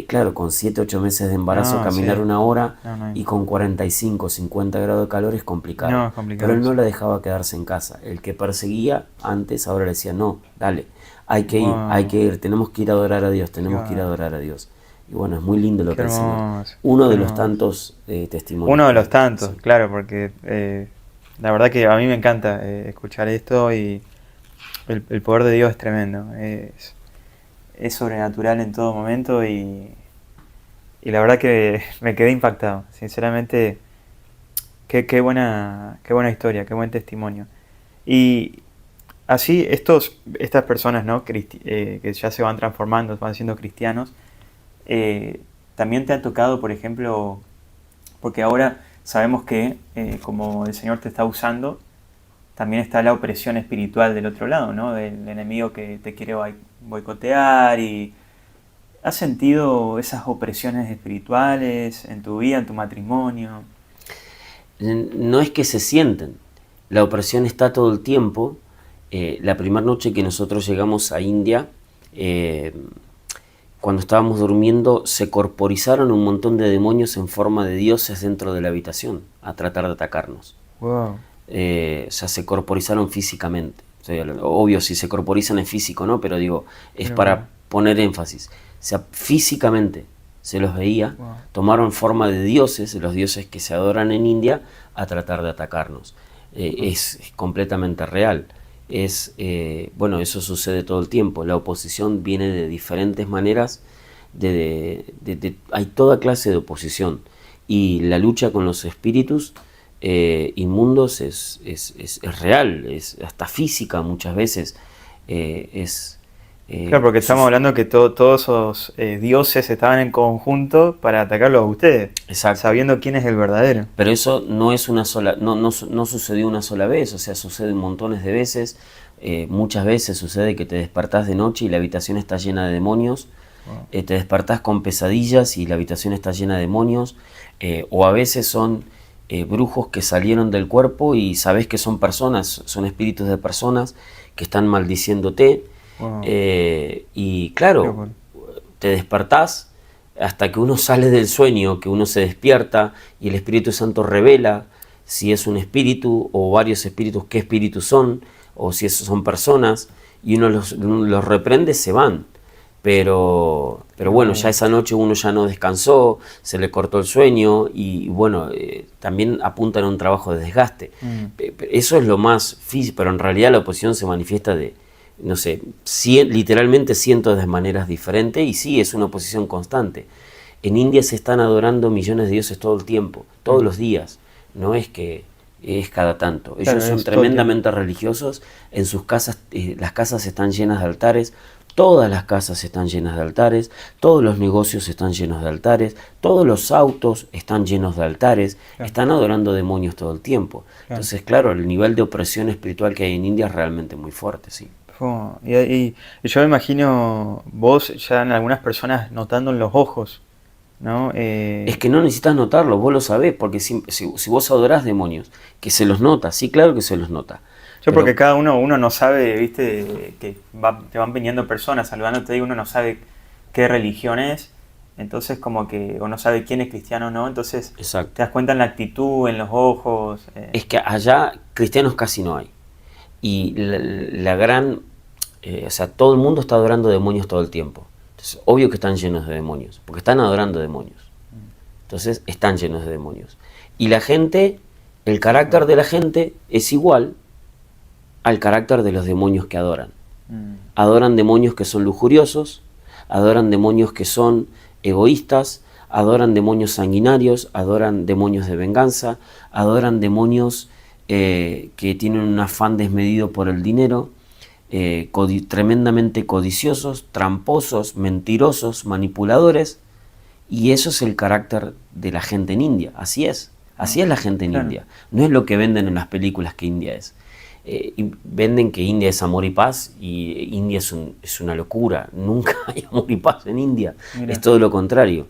Claro, con 7, 8 meses de embarazo, caminar 1 hora y con 45, 50 grados de calor es complicado. Pero él no la dejaba quedarse en casa. El que perseguía antes, ahora le decía, no, dale, hay que ir, tenemos que ir a adorar a Dios, tenemos que ir a adorar a Dios. Y bueno, es muy lindo lo que el Señor. Uno de los tantos testimonios. Uno de los tantos, claro, porque la verdad que a mí me encanta escuchar esto, y el poder de Dios es tremendo. Es sobrenatural en todo momento, y la verdad que me quedé impactado. Sinceramente, qué buena historia, qué buen testimonio. Y así estas personas, ¿no? Que ya se van transformando, van siendo cristianos, también te ha tocado, por ejemplo, porque ahora sabemos que como el Señor te está usando, también está la opresión espiritual del otro lado, ¿no? Del enemigo que te quiere boicotear. Y ¿has sentido esas opresiones espirituales en tu vida, en tu matrimonio? No es que se sienten, la opresión está todo el tiempo. La primera noche que nosotros llegamos a India, cuando estábamos durmiendo, se corporizaron un montón de demonios en forma de dioses dentro de la habitación a tratar de atacarnos. Wow. O sea, se corporizaron físicamente. O sea, obvio, si se corporizan es físico, ¿no? Pero digo, es para poner énfasis. O sea, físicamente se los veía, tomaron forma de dioses, los dioses que se adoran en India, a tratar de atacarnos. Es completamente real. Bueno, eso sucede todo el tiempo. La oposición viene de diferentes maneras, hay toda clase de oposición, y la lucha con los espíritus inmundos es real, es hasta física muchas veces. Claro, porque estamos hablando que todos esos dioses estaban en conjunto para atacarlos a ustedes. Exacto. Sabiendo quién es el verdadero. Pero eso no es una sola, no sucedió una sola vez, o sea, sucede montones de veces. Muchas veces sucede que te despertás de noche y la habitación está llena de demonios. Te despertás con pesadillas y la habitación está llena de demonios. O a veces son brujos que salieron del cuerpo y sabés que son personas, son espíritus de personas que están maldiciéndote. Y claro, te despertás hasta que uno sale del sueño, que uno se despierta y el Espíritu Santo revela si es un espíritu o varios espíritus, qué espíritus son, o si son personas, y uno los reprende, se van. Pero bueno, ya esa noche uno ya no descansó, se le cortó el sueño y bueno, también apuntan a un trabajo de desgaste. Eso es lo más físico, pero en realidad la oposición se manifiesta de, no sé, literalmente cientos de maneras diferentes, y sí, es una oposición constante. En India se están adorando millones de dioses todo el tiempo, todos los días, no es que es cada tanto. Ellos son tremendamente religiosos, en sus casas, las casas están llenas de altares, todas las casas están llenas de altares, todos los negocios están llenos de altares, todos los autos están llenos de altares, están adorando demonios todo el tiempo. Entonces, claro, el nivel de opresión espiritual que hay en India es realmente muy fuerte, sí. Y yo me imagino vos ya en algunas personas notando en los ojos, ¿no? Es que no necesitas notarlo, vos lo sabés, porque si vos adorás demonios, que se los nota, sí, claro que se los nota. Porque cada uno no sabe, viste, que te van viniendo personas saludándote y uno no sabe qué religión es, entonces como que uno sabe quién es cristiano o no, entonces Exacto. Te das cuenta en la actitud, en los ojos. Es que allá cristianos casi no hay. Y la gran, o sea, todo el mundo está adorando demonios todo el tiempo. Entonces, obvio que están llenos de demonios, porque están adorando demonios. Entonces, están llenos de demonios. Y la gente, el carácter de la gente es igual al carácter de los demonios que adoran. Adoran demonios que son lujuriosos, adoran demonios que son egoístas, adoran demonios sanguinarios, adoran demonios de venganza, adoran demonios que tienen un afán desmedido por el dinero, tremendamente codiciosos, tramposos, mentirosos, manipuladores, y eso es el carácter de la gente en India. Así es la gente en India. No es lo que venden en las películas que India es. Y venden que India es amor y paz, y India es una locura. Nunca hay amor y paz en India. Mira. Es todo lo contrario.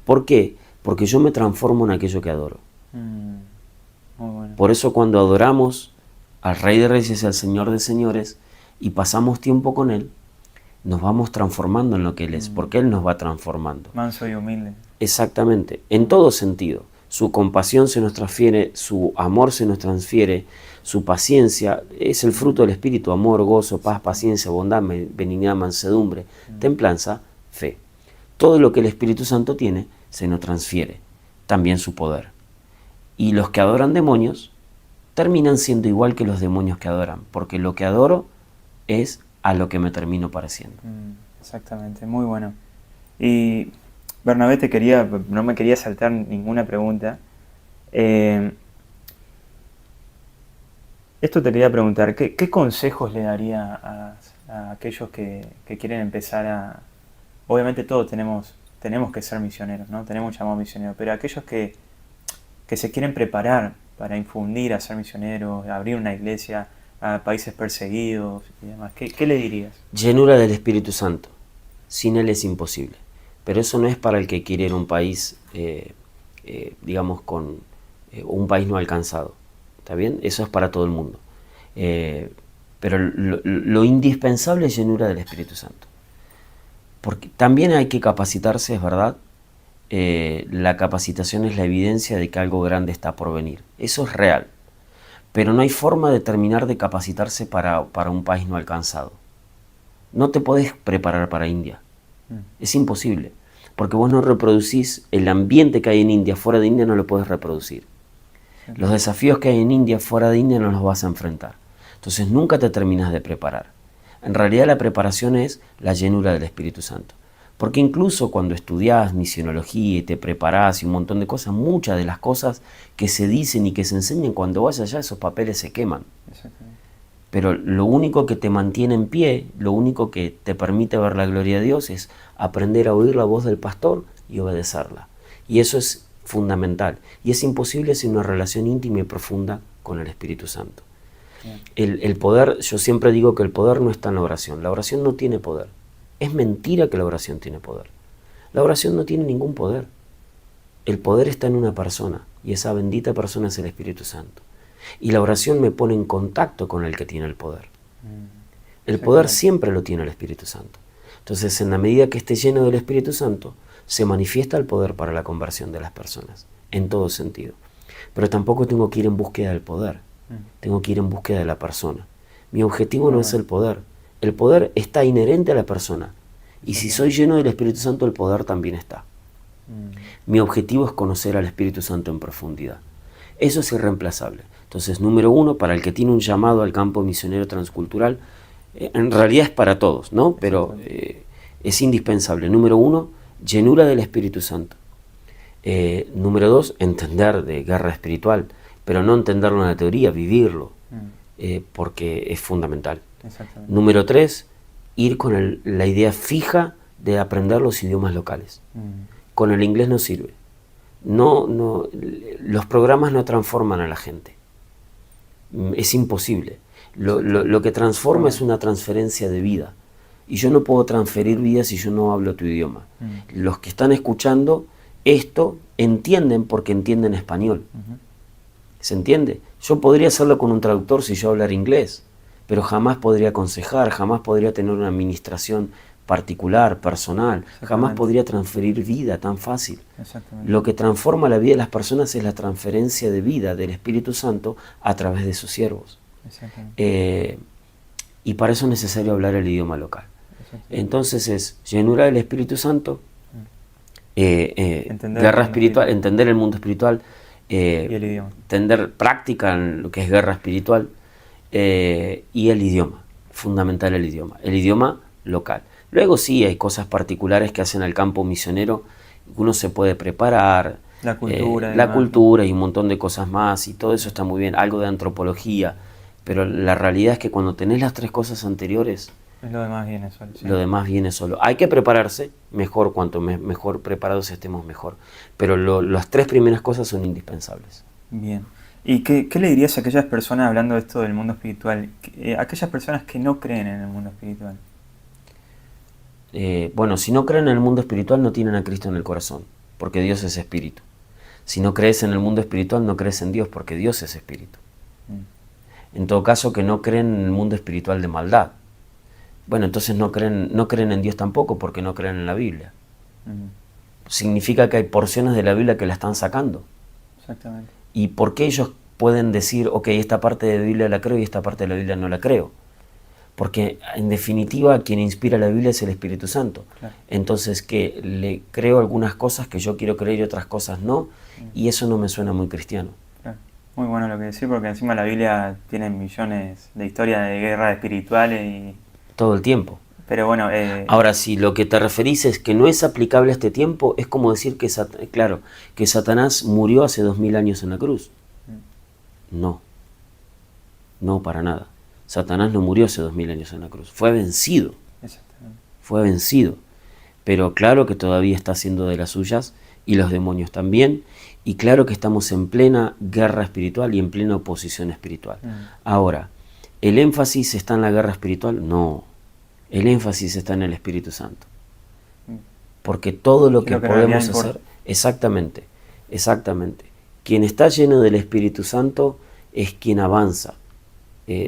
¿Por qué? Porque yo me transformo en aquello que adoro. Muy bueno. Por eso cuando adoramos al Rey de Reyes y al Señor de Señores y pasamos tiempo con Él, nos vamos transformando en lo que Él es, porque Él nos va transformando. Manso y humilde. Exactamente, en todo sentido. Su compasión se nos transfiere, su amor se nos transfiere, su paciencia es el fruto del Espíritu: amor, gozo, paz, paciencia, bondad, benignidad, mansedumbre, templanza, fe. Todo lo que el Espíritu Santo tiene se nos transfiere, también su poder. Y los que adoran demonios terminan siendo igual que los demonios que adoran, porque lo que adoro es a lo que me termino pareciendo. Exactamente, muy bueno. Y Bernabé, no me quería saltar ninguna pregunta. Esto te quería preguntar, ¿qué consejos le daría a aquellos que quieren empezar a... Obviamente todos tenemos que ser misioneros, ¿no? Tenemos llamado misionero, pero aquellos que se quieren preparar para infundir a ser misioneros, a abrir una iglesia a países perseguidos y demás, ¿qué le dirías? Llenura del Espíritu Santo. Sin Él es imposible. Pero eso no es para el que quiere ir a un país, digamos, con o un país no alcanzado. ¿Está bien? Eso es para todo el mundo. Pero lo indispensable es llenura del Espíritu Santo. Porque también hay que capacitarse, es verdad. La capacitación es la evidencia de que algo grande está por venir. Eso es real. Pero no hay forma de terminar de capacitarse para un país no alcanzado. No te podés preparar para India. Es imposible. Porque vos no reproducís el ambiente que hay en India. Fuera de India no lo podés reproducir. Los desafíos que hay en India, fuera de India, no los vas a enfrentar. Entonces nunca te terminas de preparar. En realidad la preparación es la llenura del Espíritu Santo. Porque incluso cuando estudiás misionología y te preparás y un montón de cosas, muchas de las cosas que se dicen y que se enseñan, cuando vas allá esos papeles se queman. Pero lo único que te mantiene en pie, lo único que te permite ver la gloria de Dios es aprender a oír la voz del pastor y obedecerla. Y eso es fundamental. Y es imposible sin una relación íntima y profunda con el Espíritu Santo. El poder, yo siempre digo que el poder no está en la oración. La oración no tiene poder. Es mentira que la oración tiene poder. La oración no tiene ningún poder. El poder está en una persona, y esa bendita persona es el Espíritu Santo. Y la oración me pone en contacto con el que tiene el poder. El poder siempre lo tiene el Espíritu Santo. Entonces, en la medida que esté lleno del Espíritu Santo, se manifiesta el poder para la conversión de las personas, en todo sentido. Pero tampoco tengo que ir en búsqueda del poder. Tengo que ir en búsqueda de la persona. Mi objetivo no es el poder. El poder está inherente a la persona. Y si soy lleno del Espíritu Santo, el poder también está. Mi objetivo es conocer al Espíritu Santo en profundidad. Eso es irreemplazable. Entonces, número uno, para el que tiene un llamado al campo misionero transcultural, en realidad es para todos, ¿no? Pero es indispensable. Número uno, llenura del Espíritu Santo. Número dos, entender de guerra espiritual, pero no entenderlo en la teoría, vivirlo, porque es fundamental. Número tres, ir con la idea fija de aprender los idiomas locales. Con el inglés no sirve. Los programas no transforman a la gente. Es imposible. Lo que transforma es una transferencia de vida. Y yo no puedo transferir vida si yo no hablo tu idioma. Los que están escuchando esto entienden porque entienden español. ¿Se entiende? Yo podría hacerlo con un traductor si yo hablara inglés, pero jamás podría aconsejar, jamás podría tener una administración particular, personal, jamás podría transferir vida tan fácil. Lo que transforma la vida de las personas es la transferencia de vida del Espíritu Santo a través de sus siervos. Y para eso es necesario hablar el idioma local. Entonces es llenura del Espíritu Santo, guerra espiritual, entender el mundo espiritual, y el idioma. Entender práctica en lo que es guerra espiritual, y el idioma, fundamental el idioma local. Luego sí hay cosas particulares que hacen al campo misionero, uno se puede preparar, la cultura y un montón de cosas más, y todo eso está muy bien, algo de antropología, pero la realidad es que cuando tenés las tres cosas anteriores, lo demás viene solo. Sí. Lo demás viene solo. Hay que prepararse, mejor, cuanto mejor preparados estemos mejor, pero las tres primeras cosas son indispensables. Bien. ¿Y qué le dirías a aquellas personas, hablando de esto del mundo espiritual, aquellas personas que no creen en el mundo espiritual? Bueno, si no creen en el mundo espiritual no tienen a Cristo en el corazón, porque Dios es espíritu. Si no crees en el mundo espiritual no crees en Dios, porque Dios es espíritu. En todo caso, que no creen en el mundo espiritual de maldad. Bueno, entonces no creen en Dios tampoco, porque no creen en la Biblia. Significa que hay porciones de la Biblia que la están sacando. Exactamente. ¿Y por qué ellos pueden decir, ok, esta parte de la Biblia la creo y esta parte de la Biblia no la creo? Porque en definitiva quien inspira la Biblia es el Espíritu Santo. Claro. Entonces que le creo algunas cosas que yo quiero creer y otras cosas no, y eso no me suena muy cristiano. Claro. Muy bueno lo que decís, porque encima la Biblia tiene millones de historias de guerras espirituales y... Todo el tiempo. Pero bueno... Ahora, si lo que te referís es que no es aplicable a este tiempo, es como decir que, que Satanás murió hace 2000 años en la cruz. No. No, para nada. Satanás no murió hace 2000 años en la cruz. Fue vencido. Exactamente. Fue vencido. Pero claro que todavía está haciendo de las suyas, y los demonios también. Y claro que estamos en plena guerra espiritual y en plena oposición espiritual. Ahora, ¿el énfasis está en la guerra espiritual? No. El énfasis está en el Espíritu Santo. Porque todo lo que podemos hacer, exactamente, Quien está lleno del Espíritu Santo es quien avanza.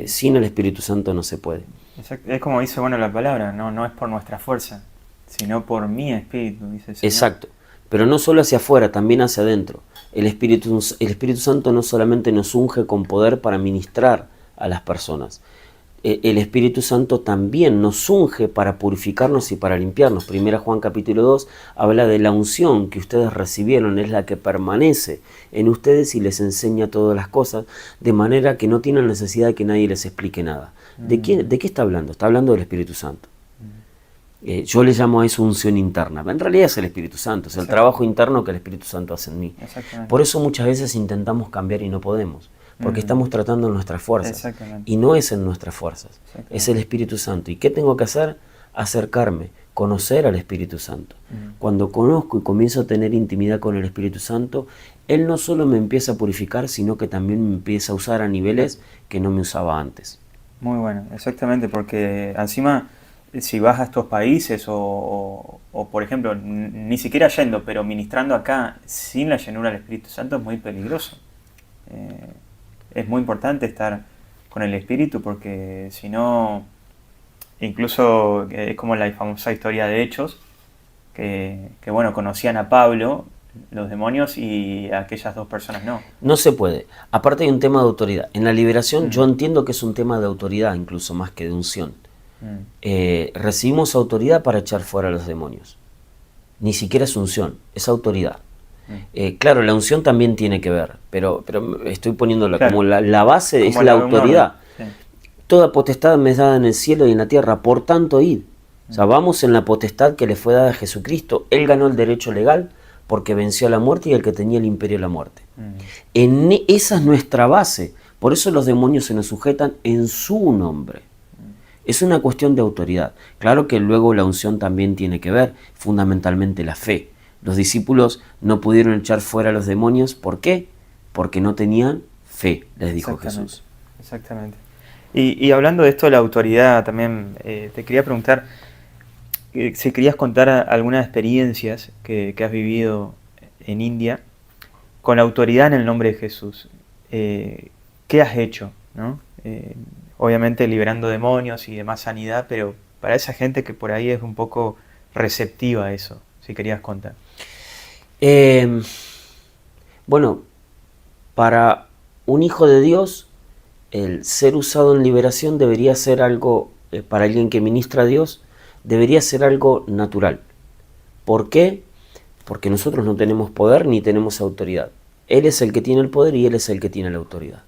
Sin el Espíritu Santo no se puede. Exacto. Es como dice la palabra, no es por nuestra fuerza, sino por mi espíritu, dice el Señor. Exacto. Pero no solo hacia afuera, también hacia adentro. El Espíritu Santo no solamente nos unge con poder para ministrar a las personas. El Espíritu Santo también nos unge para purificarnos y para limpiarnos. 1 Juan capítulo 2 habla de la unción que ustedes recibieron, es la que permanece en ustedes y les enseña todas las cosas, de manera que no tienen necesidad de que nadie les explique nada. ¿De qué está hablando? Está hablando del Espíritu Santo. Yo le llamo a eso unción interna. En realidad es el Espíritu Santo, es el trabajo interno que el Espíritu Santo hace en mí. Por eso muchas veces intentamos cambiar y no podemos. Porque estamos tratando en nuestras fuerzas. Y no es en nuestras fuerzas, es el Espíritu Santo. ¿Y qué tengo que hacer? Acercarme, conocer al Espíritu Santo. Cuando conozco y comienzo a tener intimidad con el Espíritu Santo, Él no solo me empieza a purificar, sino que también me empieza a usar a niveles que no me usaba antes. Muy bueno, exactamente, porque encima, si vas a estos países o por ejemplo, ni siquiera yendo, pero ministrando acá sin la llenura del Espíritu Santo es muy peligroso. Es muy importante estar con el Espíritu porque si no, incluso es como la famosa historia de Hechos, que conocían a Pablo, los demonios, y a aquellas dos personas no. No se puede. Aparte hay un tema de autoridad. En la liberación yo entiendo que es un tema de autoridad, incluso más que de unción. Recibimos autoridad para echar fuera a los demonios. Ni siquiera es unción, es autoridad. Claro, la unción también tiene que ver, pero estoy poniéndola como la base, como es la autoridad. Sí. Toda potestad me es dada en el cielo y en la tierra, por tanto id. O sea, vamos en la potestad que le fue dada a Jesucristo. Él ganó el derecho legal porque venció a la muerte y el que tenía el imperio de la muerte. Esa es nuestra base. Por eso los demonios se nos sujetan en su nombre. Es una cuestión de autoridad. Claro que luego la unción también tiene que ver, fundamentalmente la fe. Los discípulos no pudieron echar fuera a los demonios. ¿Por qué? Porque no tenían fe, les dijo Jesús. Exactamente. Y hablando de esto de la autoridad, también te quería preguntar si querías contar algunas experiencias que has vivido en India con la autoridad en el nombre de Jesús. ¿Qué has hecho? ¿No? Obviamente liberando demonios y demás sanidad, pero para esa gente que por ahí es un poco receptiva a eso, si querías contar. Bueno, para un hijo de Dios, el ser usado en liberación debería ser algo, para alguien que ministra a Dios, debería ser algo natural. ¿Por qué? Porque nosotros no tenemos poder ni tenemos autoridad. Él es el que tiene el poder y Él es el que tiene la autoridad.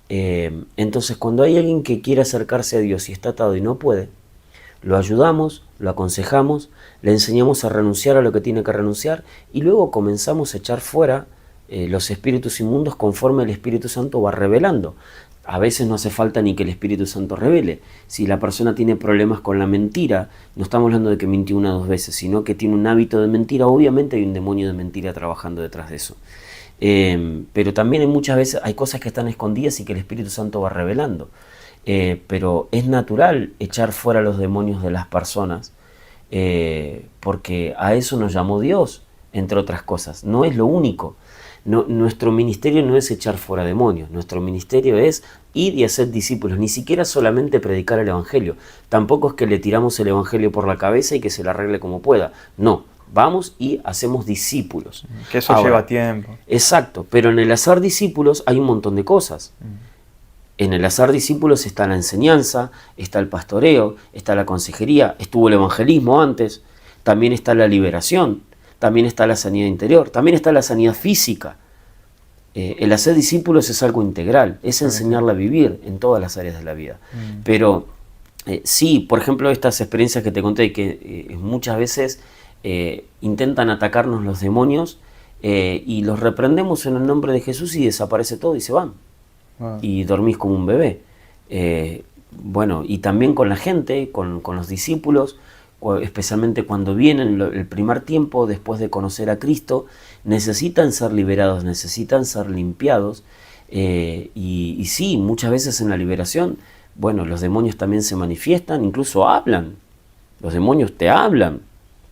Entonces, cuando hay alguien que quiere acercarse a Dios y está atado y no puede, lo ayudamos, lo aconsejamos, le enseñamos a renunciar a lo que tiene que renunciar y luego comenzamos a echar fuera los espíritus inmundos conforme el Espíritu Santo va revelando. A veces no hace falta ni que el Espíritu Santo revele. Si la persona tiene problemas con la mentira, no estamos hablando de que mintió 1 o 2 veces, sino que tiene un hábito de mentira, obviamente hay un demonio de mentira trabajando detrás de eso. Pero también muchas veces hay cosas que están escondidas y que el Espíritu Santo va revelando. Pero es natural echar fuera los demonios de las personas, porque a eso nos llamó Dios, entre otras cosas. No es lo único. Nuestro ministerio no es echar fuera demonios, nuestro ministerio es ir y hacer discípulos, ni siquiera solamente predicar el Evangelio. Tampoco es que le tiramos el Evangelio por la cabeza y que se le arregle como pueda. No, vamos y hacemos discípulos. Que eso lleva tiempo. Exacto, pero en el hacer discípulos hay un montón de cosas. En el hacer discípulos está la enseñanza, está el pastoreo, está la consejería, estuvo el evangelismo antes, también está la liberación, también está la sanidad interior, también está la sanidad física. El hacer discípulos es algo integral, es enseñarle a vivir en todas las áreas de la vida. Pero sí, por ejemplo, estas experiencias que te conté, que muchas veces intentan atacarnos los demonios y los reprendemos en el nombre de Jesús y desaparece todo y se van. Y dormís como un bebé. Bueno, y también con la gente, con los discípulos, especialmente cuando vienen el primer tiempo después de conocer a Cristo, necesitan ser liberados, necesitan ser limpiados. Y sí, muchas veces en la liberación, bueno, los demonios también se manifiestan, incluso hablan. Los demonios te hablan.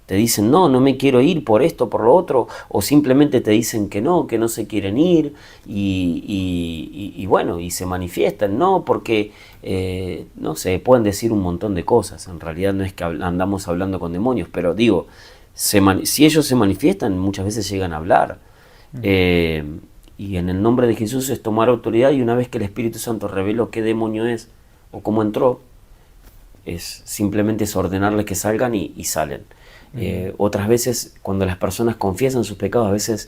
Te dicen, no, no me quiero ir por esto, por lo otro, o simplemente te dicen que no se quieren ir, y bueno, y se manifiestan, no, porque, no sé, pueden decir un montón de cosas. En realidad no es que andamos hablando con demonios, pero digo, si ellos se manifiestan, muchas veces llegan a hablar. Y en el nombre de Jesús es tomar autoridad, y una vez que el Espíritu Santo reveló qué demonio es o cómo entró, es simplemente ordenarles que salgan y salen. Otras veces, cuando las personas confiesan sus pecados, a veces,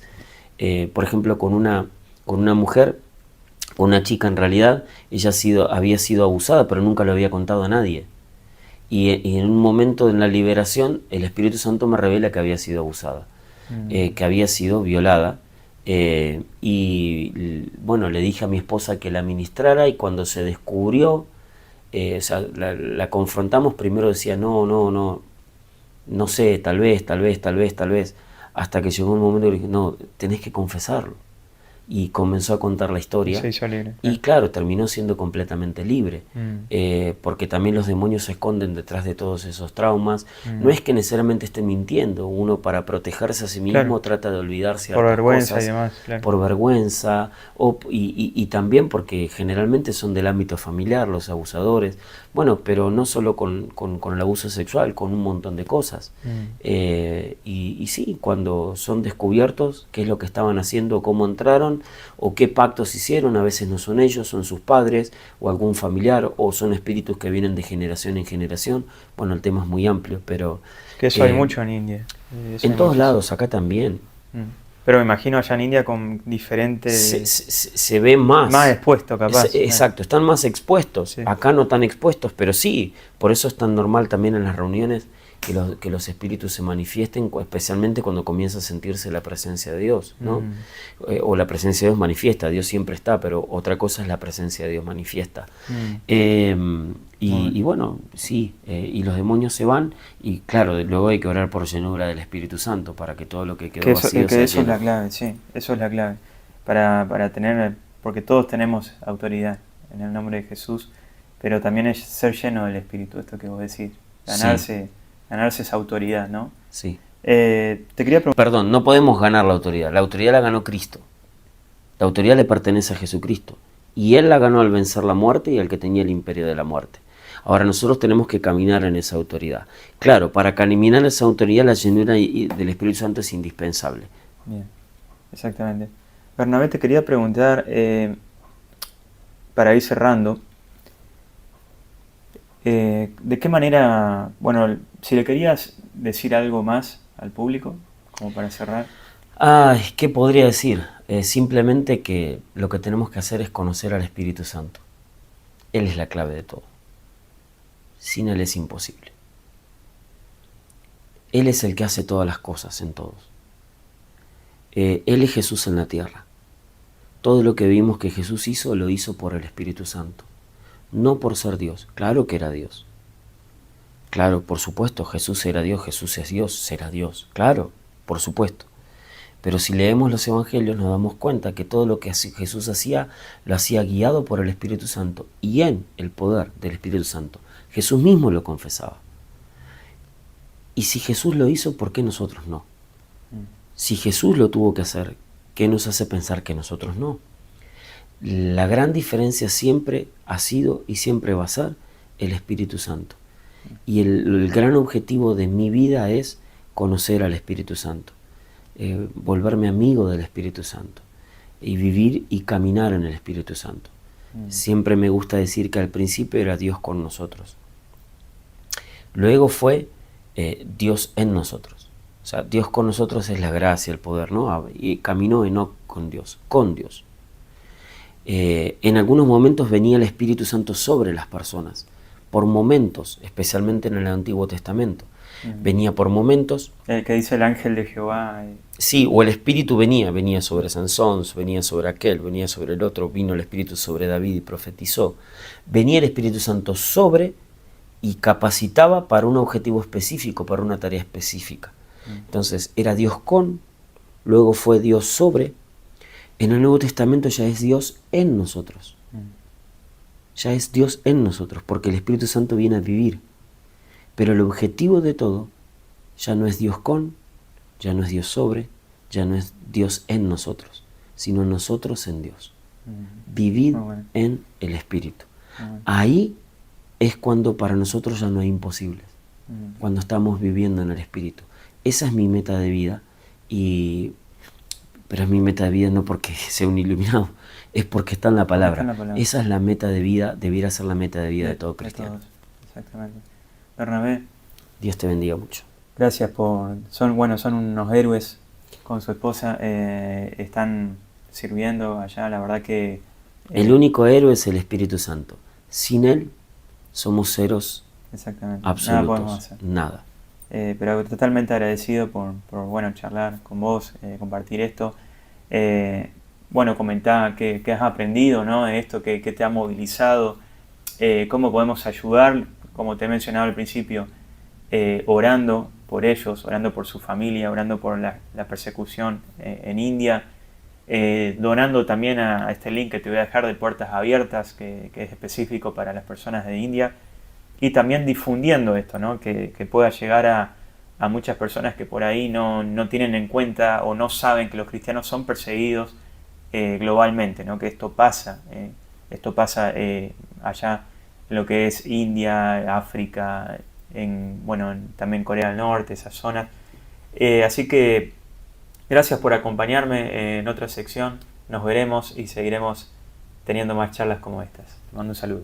por ejemplo, con una mujer, con una chica, en realidad, ella había sido abusada, pero nunca lo había contado a nadie. Y en un momento en la liberación, el Espíritu Santo me revela que había sido abusada, que había sido violada. Y bueno, le dije a mi esposa que la ministrara, y cuando se descubrió, o sea, la confrontamos. Primero decía, no sé, tal vez, hasta que llegó un momento que le dije, no, tenés que confesarlo. Y comenzó a contar la historia. Se hizo libre. Y claro, terminó siendo completamente libre, porque también los demonios se esconden detrás de todos esos traumas. No es que necesariamente esté mintiendo, uno para protegerse a sí mismo trata de olvidarse por vergüenza cosas, y demás, claro. por vergüenza, y también porque generalmente son del ámbito familiar los abusadores. Bueno, pero no solo con el abuso sexual, con un montón de cosas. Y sí, cuando son descubiertos qué es lo que estaban haciendo, cómo entraron, o qué pactos hicieron, a veces no son ellos, son sus padres o algún familiar, o son espíritus que vienen de generación en generación. Bueno, el tema es muy amplio, pero... Que eso hay mucho en India. En todos lados, acá también. Pero me imagino allá en India con diferentes... Se ve más. Más expuesto, capaz. Exacto, están más expuestos. Sí. Acá no tan expuestos, pero sí. Por eso es tan normal también en las reuniones que los espíritus se manifiesten, especialmente cuando comienza a sentirse la presencia de Dios, ¿no? O la presencia de Dios manifiesta. Dios siempre está, pero otra cosa es la presencia de Dios manifiesta. Y bueno, sí, y los demonios se van, y claro, luego hay que orar por llenura del Espíritu Santo para que todo lo que quedó vacío que sea eso lleno. es la clave, sí, eso es la clave. Para tener, porque todos tenemos autoridad en el nombre de Jesús, pero también es ser lleno del Espíritu, esto que vos decís, ganarse esa autoridad, ¿no? Sí. Te quería preguntar... Perdón, no podemos ganar la autoridad la ganó Cristo. La autoridad le pertenece a Jesucristo, y Él la ganó al vencer la muerte y al que tenía el imperio de la muerte. Ahora nosotros tenemos que caminar en esa autoridad. Claro, para caminar esa autoridad la llenura del Espíritu Santo es indispensable. Bien, exactamente. Bernabé, te quería preguntar, para ir cerrando, ¿de qué manera, bueno, si le querías decir algo más al público, como para cerrar? Ay, ¿qué podría decir? Simplemente que lo que tenemos que hacer es conocer al Espíritu Santo. Él es la clave de todo. Sin Él es imposible. Él es el que hace todas las cosas en todos. Él es Jesús en la tierra. Todo lo que vimos que Jesús hizo, lo hizo por el Espíritu Santo. No por ser Dios. Claro que era Dios. Claro, por supuesto, Jesús era Dios, Jesús es Dios, será Dios. Claro, por supuesto. Pero si leemos los evangelios nos damos cuenta que todo lo que Jesús hacía, lo hacía guiado por el Espíritu Santo y en el poder del Espíritu Santo. Jesús mismo lo confesaba. Y si Jesús lo hizo, ¿por qué nosotros no? Si Jesús lo tuvo que hacer, ¿qué nos hace pensar que nosotros no? La gran diferencia siempre ha sido y siempre va a ser el Espíritu Santo. Y el gran objetivo de mi vida es conocer al Espíritu Santo, volverme amigo del Espíritu Santo y vivir y caminar en el Espíritu Santo. Siempre me gusta decir que al principio era Dios con nosotros. Luego fue Dios en nosotros. O sea, Dios con nosotros es la gracia, el poder, ¿no? Y caminó no con Dios, con Dios. En algunos momentos venía el Espíritu Santo sobre las personas, por momentos, especialmente en el Antiguo Testamento. Venía por momentos. Que dice el ángel de Jehová. Sí, o el Espíritu venía sobre Sansón, venía sobre aquel, venía sobre el otro, vino el Espíritu sobre David y profetizó. Venía el Espíritu Santo sobre y capacitaba para un objetivo específico, para una tarea específica. Entonces era Dios con, luego fue Dios sobre. En el Nuevo Testamento ya es Dios en nosotros. Ya es Dios en nosotros, porque el Espíritu Santo viene a vivir. Pero el objetivo de todo Ya no es Dios con, ya no es Dios sobre, ya no es Dios en nosotros, sino nosotros en Dios. Vivid Bueno. en el Espíritu. Bueno. Ahí es cuando para nosotros ya no hay imposibles, cuando estamos viviendo en el Espíritu. Esa es mi meta de vida, pero es mi meta de vida no porque sea un iluminado, es porque está en la palabra. Está en la palabra. Esa es la meta de vida, debiera ser la meta de vida de todo cristiano. Todos. Exactamente. Bernabé, Dios te bendiga mucho. gracias son unos héroes con su esposa, están sirviendo allá, la verdad que... El único héroe es el Espíritu Santo. Sin Él somos ceros exactamente. absolutos. Nada podemos hacer. Nada. Pero totalmente agradecido por charlar con vos, compartir esto. Comentar qué has aprendido, ¿no? En esto, qué te ha movilizado, cómo podemos ayudar, como te he mencionado al principio, orando por ellos, orando por su familia, orando por la persecución en India, donando también a este link que te voy a dejar de Puertas Abiertas, que es específico para las personas de India, y también difundiendo esto, ¿no? Que pueda llegar a muchas personas que por ahí no tienen en cuenta o no saben que los cristianos son perseguidos globalmente, ¿no? Que esto pasa allá en lo que es India, África, también Corea del Norte, esas zonas. Así que gracias por acompañarme en otra sección. Nos veremos y seguiremos teniendo más charlas como estas. Te mando un saludo.